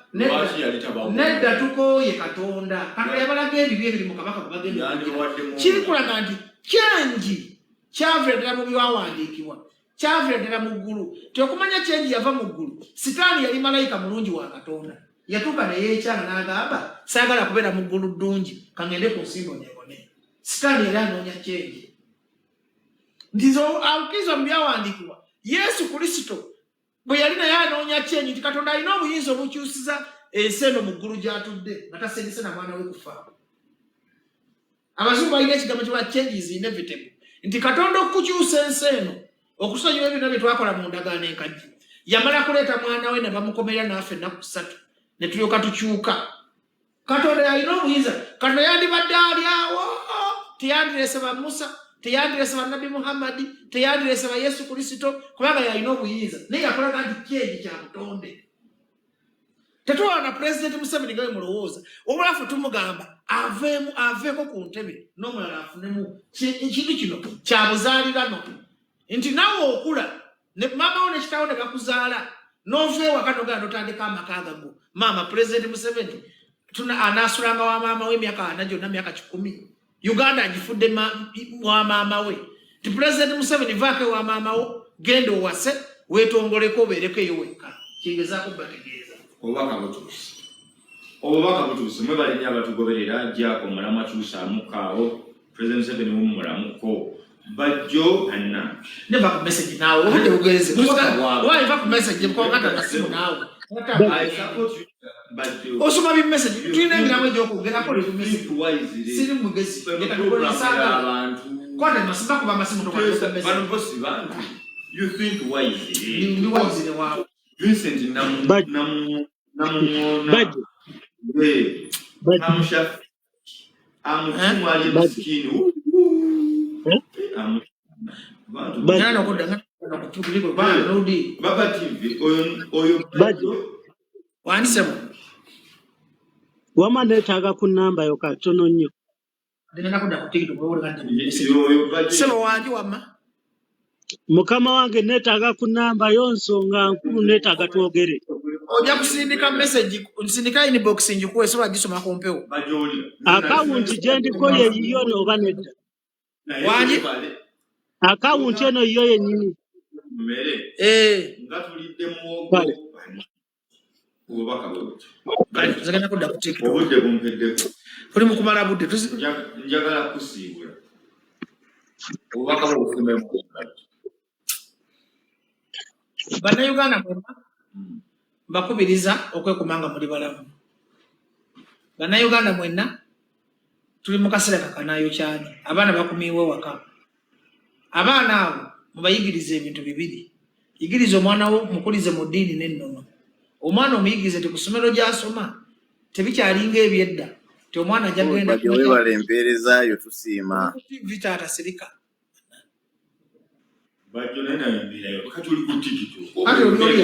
nedda tukoye Katonda. Katonda yabalaga ebibi ebiri mu kabaka gwe bagenda. Kiri kulaga nti kyangi kyavira ddala mu biwawandiikibwa kyavira ddala mu ggulu. Tyokumanya kyengi yava mu ggulu. Sitaani yali malayika mulungi wa Katonda yatuuka ne yeekyanga n'agamba saagala kubeera mu ggulu ddungi kangende ku nsimbo nebone. Sitaani yali anoonya kyengi. Ndizo awukizo mu byawandiikibwa Yesu Kristo bwe yali naye anoonya kyenyi nti Katonda alina obuyinza obukyusiza ensi eno mu ggulu gy'atudde nga tasengese na mwana we kufa. Abazungu balina ekigambo kiba change is inevitable nti Katonda okukyusa ensi eno okusonyiwa ebintu bye twakola mu ndagaano enkajji yamala kuleeta mwana we ne bamukomerera naffe ennaku 3 ne tulyoka tukyuka. Katonda yalina obuyinza. Katonda yandibadde ali awo teyandirese ba Musa teyandirese ba Nabbi Muhammad teyandirese ba Yesu Kristo kubanga yalina obuyinza naye yakolaga nti kyenyi kya Butonde. Tetuwana President Museveni gawe mulowooza obulafu tumugamba aveeko ku ntebe n'omulala afunemu ekintu kino kya buzaalirano nti nawe okula ne maama wo ne kitaawo ne bakuzaala n'ova ewaka n'ogenda n'otandika amaka gago. Maama President Museveni anaasulanga wa maama we emyaka 4 gyonna myaka 10. Uganda agifudde wa maama we. Ti President Museveni vaako wa maama wo genda owase weetongoleko obeereko eyo wekka. Kingezaako bategeeza. Obubaka butuuse mwebale nnyo abatugoberera Jaako mulamu akyusaamu kaawo President Museveni mumulamuko Bajjo anna. Never ku message naawe obudde bugenze. Why va ku message mukongata na simu naawe. I support you. Osoma bi message tulina ngiramu egy'okwogerako le message wisely. Siri mugezi. Abantu. Kwata masiba kuba masimu tokwa message. Bano bosi bantu. You think wisely. Ni wisely waawe. Vincent namu Bajjo. Namusha. Amutumu ali maskini. Bajjo nakudanga nakutukuliko bana nodi. Baba TV oyo Bajjo. Wanisemo. Wama neetaaga ku nnamba yo katono nnyo. Ndina kuda ku TikTok oyo kati. oyo Bajjo. Sema wanji wama. Mukama wange neetaaga ku nnamba yo nsonga nkulu neetaaga twogere. Ojja kusindika message nsindika inbox njikuwe soba gisoma ku mpewo. Bajoli. Akawunti gye ndiko ye yiyo n'oba nedda. Wanji? Akawunti eno yiyo yennyini. Mmere. Nga tulidde muwogo. Kale. Ubaka bwote. Zagenda kudda ku TikTok. Obudde bumpeddeko. Kuli mu kumala budde njagala kusiibula. Ubaka bw'obufume mu Bannayuganda mwemba mbakubiriza okwekumanga muli balamu. Bannayuganda mwenna tuli mu kaseera kakanayo kyani. Abaana bakumiibwa waka. Abaana abo mubayigiriza ebintu bibiri. Yigiriza omwana wo mukulize mu ddiini n'ennono. Omwana omuyigirize te ku ssomero gy'asoma tebikyalinga ebyedda. Ti omwana ajja genda webala empeereza yo tusiima. Vita atasirika. Bajjo nena yambirayo kati oli ku TikTok. Ate oli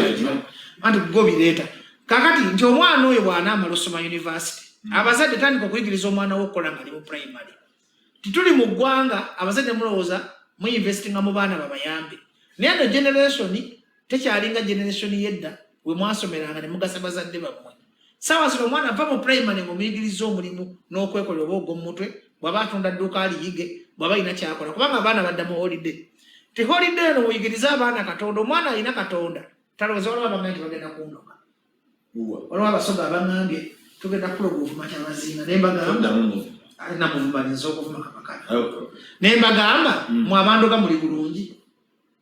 anti go bireeta. Kakati nti omwana oyo bw'anaamala osoma university. Abazadde tandika okuyigiriza omwana wo okukola nga ali mu primary. Tituli mu ggwanga abazadde mulowooza mu investinga mu baana babayambe. Naye eno generation tekyalinga generation yedda we mwasomeranga ne mugasa bazadde bammwe. Sawa sino omwana ava mu primary ng'omuyigiriza omulimu n'okwekola oba ogw'omutwe bw'aba atunda dduuka aliyige bw'aba alina kyakola kubanga abaana badda mu holiday. Ti holiday eno muyigiriza abaana Katonda omwana alina Katonda talowooza waliwo abagambye nti bagenda kundoga. Waliwo abasoga abangambye tugenda kuloga ovuma Kyabazinga ne mbagamba alina muvumanyiriza okuvuma Kabaka. Ne mbagamba mu abandoga muli bulungi.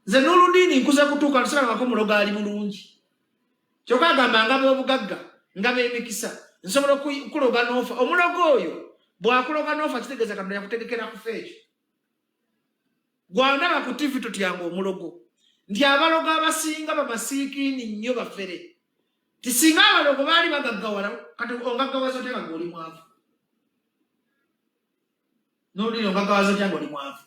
Nze n'oludiini nkuze kutuuka nsolangako muloga ali bulungi. Kyokka agamba ngaba obugagga ngaba emikisa nsobola okuloga n'ofa. Omulogo oyo bw'akuloga n'ofa kitegeeza Katonda yakutegekera ku feekyo. Gwandaba ku TV tutyanga omulogo. Nti abaloga abasinga bamasiikiini nnyo bafere. Tisinga abalogo baali bagaggawala kati ongaggawaza otya nga oli mwavu. N'olulira ongaggawaza otya nga oli mwavu.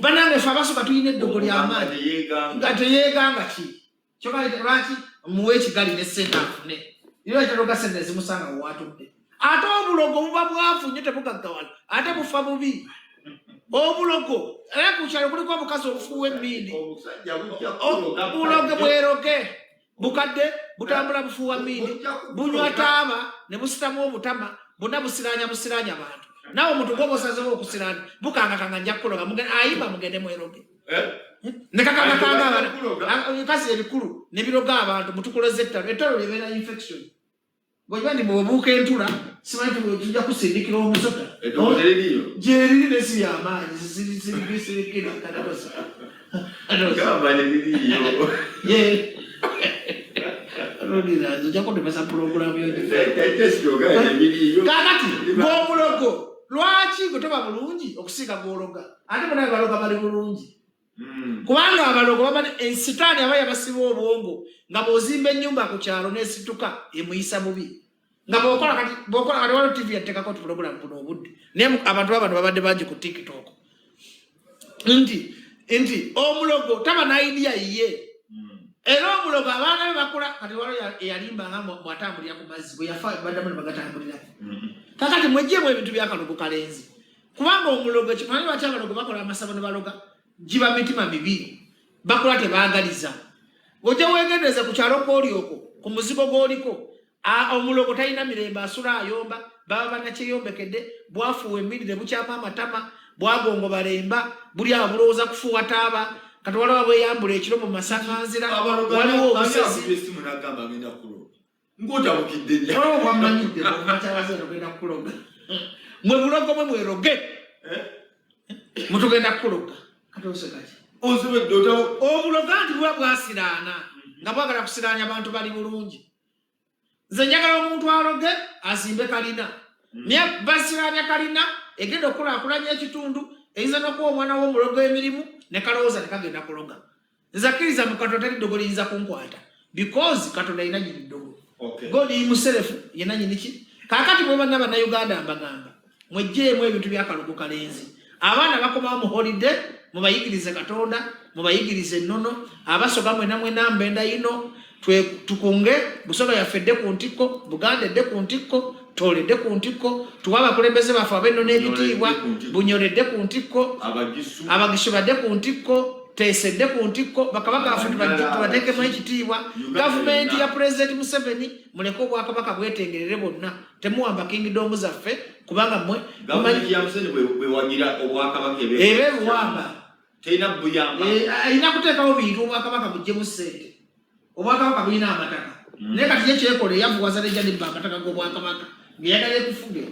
Banange ffe abasooka tulina eddogo ly'amaanyi nga teyeeganga ki. Kyokka lwaki muwe ekigali ne ssente afune. Era kyaloga ssente zimusanga waatudde. Ate obulogo buba bwavu nnyo tebugaggawala. Ate bufa bubi. Obulogo era ku kyalo kuliko obukazi obufuuwa emmindi. Obulogo bweroge bukadde butambula bufuuwa mmindi bunywa taaba ne busitamu obutama bonna busiraanya abantu. Nawe omuntu gwobosazewo okusirana bukangakanga nja kuloga ayimba mugende mweroge. Ne kakangakanga abantu kasi ebikulu ne biroga abantu mutukuleze ettalo libeera infection. Bw'oba ndi bw'obuuka entula simanyi tujja kusindikira omusota. Gyeriri nesi y'amaanyi zirikira katatosa. Gamba ne biriyo. Rodinazo ojja kutemesa pulogulaamu yo. Kakati ng'omulogo lwaki gwe toba bulungi okusinga gw'ologa ate bonna abaloga bali bulungi. Kubanga abalogo baba ensitaani aba yabasiba obwongo nga bw'ozimba ennyumba ku kyalo n'esituka emuyisa bubi. Nga bw'okola kati waliwo TV yattekako pulogulaamu buno obudde. Naye abantu b'abantu babadde bangi ku TikTok. Nti omulogo taba na idea yiye. Era omulogo abaana be bakula kati waliwo eyalimbanga bw'atambulira ku mazzi bwe yafa baddamu ne bagatambulirako. Kakati mweggyemu ebintu by'akalogo kalenzi. Kubanga omulogo kimanyi lwaki abalogo bakola amasabo ne baloga giba mitima mibi. Bakola tebaagaliza. Ojja weegendereze ku kyalo kw'oli okwo ku muzigo gw'oliko. Omulogo talina mirembe asula ayomba baba bannakyeyombekedde bwafuuwa emmindi ne bukyama amatama bwagongo balemba buli abo bulowooza kufuuwa taaba kati waliwo bweyambula ekiro mu masakanzira waliwo obusezi bwamanyidde mumakyabazeno genda kukuloga mwe bulogo mwe mweroge mutugenda kukuloga kati osekaki obuloga nti buba bwasiraana nga bwagala kusiraanya abantu bali bulungi. Nze njagala omuntu aloge azimbe kalina. Naye basiraanya kalina egenda okulaakulanya ekitundu eyinza n'okuwa omwana w'omulogo emirimu ne kalowooza ne kagenda kuloga. Nze akkiriza mu Katonda teri ddogo liyinza kunkwata because Katonda alina nyini ddogo. God himself yenna nyini ki. Kaakati mwe banna bannayuganda mbagamba mweggyemu ebintu by'akalogo kalenzi. Abaana bakomawo mu holiday mubayigirize Katonda mubayigirize ennono abasoga mwena mbenda yino tukunge Busoga yafedde ku ntikko Buganda edde ku ntikko toledde ku ntikko tuwa abakulembeze baffe ab'ennono ebitiibwa bunyoledde ku ntikko abagisu badde ku ntikko teesedde ku ntikko bakabaka baffe tubateekemu ekitiibwa gavumenti ya Pulezidenti Museveni muleke obwakabaka bwetengerere bonna temuwamba kingdomu zaffe kubanga mmwe ebebuwamba alina kuteekawo bintu obwakabaka buggyemu ssente obwakabaka bulina amataka Neka tiye chekole yavu wazale jani baka taka gobo akamaka. Ngiyada ye kufuge.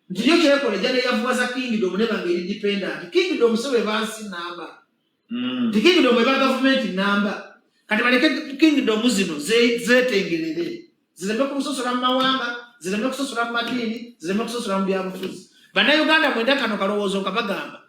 Ndiyo chekole jani yavu waza kingdom neba ngiri dependent. Kingdom sewe vansi namba. The kingdom eba government namba. Kati maleke kingdom zino zetengelele. Zileme kusosora mawanga, zileme kusosora madini, zileme kusosora mbiabufuzi. Bana Uganda mwenda kano kalowozo kabagamba.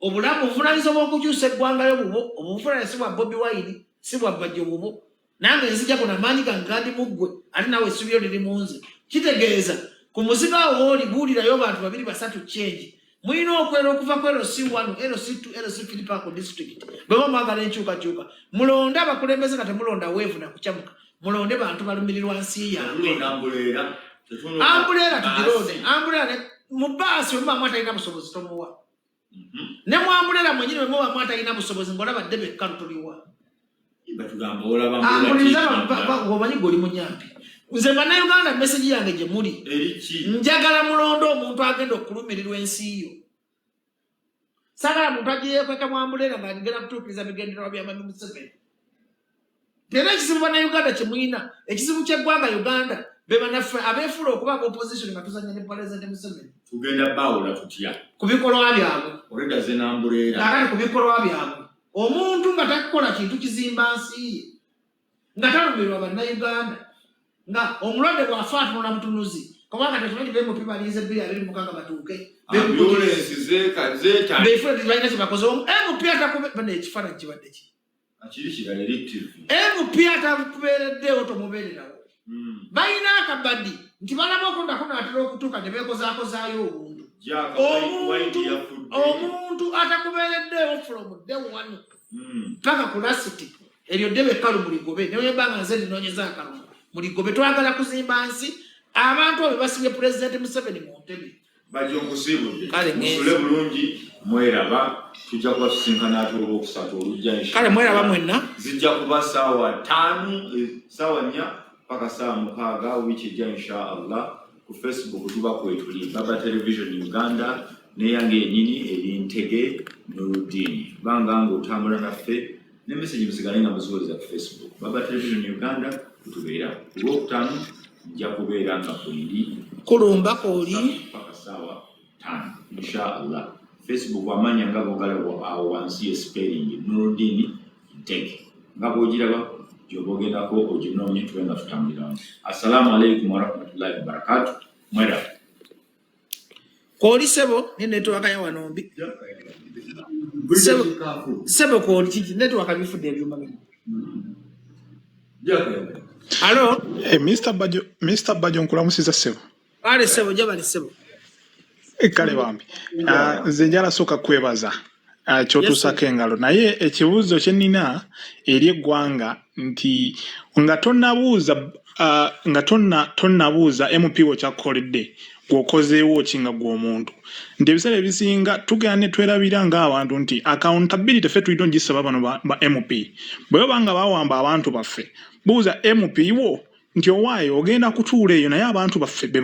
Obulamu buvunanyizibwa bw'okukyusa eggwanga ly'obubo, obuvunanyizibwa si bwa Bobi Wine, si bwa Bajjo bubo. Nange nzija kuna maanyi gangandi muggwe, ate nawe essubi lyo liri mu nze. Kitegeeza ku muzigo awo oli buulirayo abantu 2 3 change. Mulina okwera okuva ku LC1, LC2, LC3 Park District. Bwe mwagala enkyukakyuka. Mulonde abakulembeze kate mulonda weevu na kucamuka. Mulonde bantu balumirirwa nsi yaabwe. Ambulera tugirode. Ambulera mu baasi omuba mwatayina busobozi tomuwa. Ne mwambulera mwenyini mwe mwatayina busobozi ngolaba debe kalutuliwa. Omanyi goli munyampi. Nze bana Uganda message yange gye muli. Njagala mulondo omuntu agenda okulumirirwa ensi yo. Sagala muntu agiyekweka mwambulera nga ngenda kutuukiriza bigendererwa bya Mami Museveni. Tera ekizibu bana Uganda kyemulina, ekizibu ky'eggwanga Uganda be banaffe abeefuula okuba opposition nga tuzanya ne President Museveni. Tugenda bawula tutya. Ku bikolwa byabwe. Oleda ze nambulera. Kakati ku bikolwa byabwe. Omuntu nga takola kintu kizimba nsi ye. Nga talumirwa banna Uganda. Nga omulwadde bw'afaatula mutunuzi. Kubanga tetumanyi BMP balize 226 batuuke. Ambulance zeeta. Beefula tebalina kye bakoze. MP atakube bane ekifaananyi kibadde ki. Akiri kirala elective. MP atakubeereddewo tomubeererawo. Balina akabadi nti balaba okunda kunaatera okutuuka ne beekozaakozaayo obuntu. Omuntu atakubeereddewo from day one. Paka ku lasiti. Eryo ddebe kalu muligobe. Naye banga nze ndinoonyeza akalumu. Muligobe twagala kuzimba nsi. Abantu abo basibye President Museveni mu ntebe. Bajjo nkusibudde. Musule bulungi mweraba. Tujja kubasinkana ate olwokusatu olujja inshallah. Kale mweraba mwenna. Zijja kuba saawa 5 saawa 4 paka saawa 6 wiki ejja inshallah. Ku Facebook tuba kwetuli Baba Television Uganda neyange enyini ebintege n'oludini. Banga ng'otambula naffe ne message musigale nga muziweza ku Facebook. Baba Television Uganda tutubeera. Ku Lwokutaano nja kubeera nga bwindi. Kulumba koli paka saawa 5 inshallah. Facebook amanya nga bogalabo awo wansi spelling n'oludini ntege. Nga bw'ogiraba gyobogerako oginoonye tubenga tutambuliramu. Assalamu alaikum warahmatullahi wabarakatuh. Mwera. Koli sebo ni network ya wanombi. Sebo koli kiki network abifudde ebyuma bino. Hello? Mr. Bajjo nkulamusiza sebo. Ale sebo jabali sebo. Kale bambi. Nze njala soka kwebaza. Kyotusako engalo naye ekibuuzo kye nnina eri eggwanga nti nga tonnabuuza MP wo kyakoledde gwokozeewo kinga gw'omuntu nti ebiseera ebisinga tugenda ne twerabira ng'abantu nti accountability ffe tulina ogisaba bano ba MP bwe banga bawamba abantu baffe buuza MP wo nti owaayo ogenda kutuula eyo naye abantu baffe be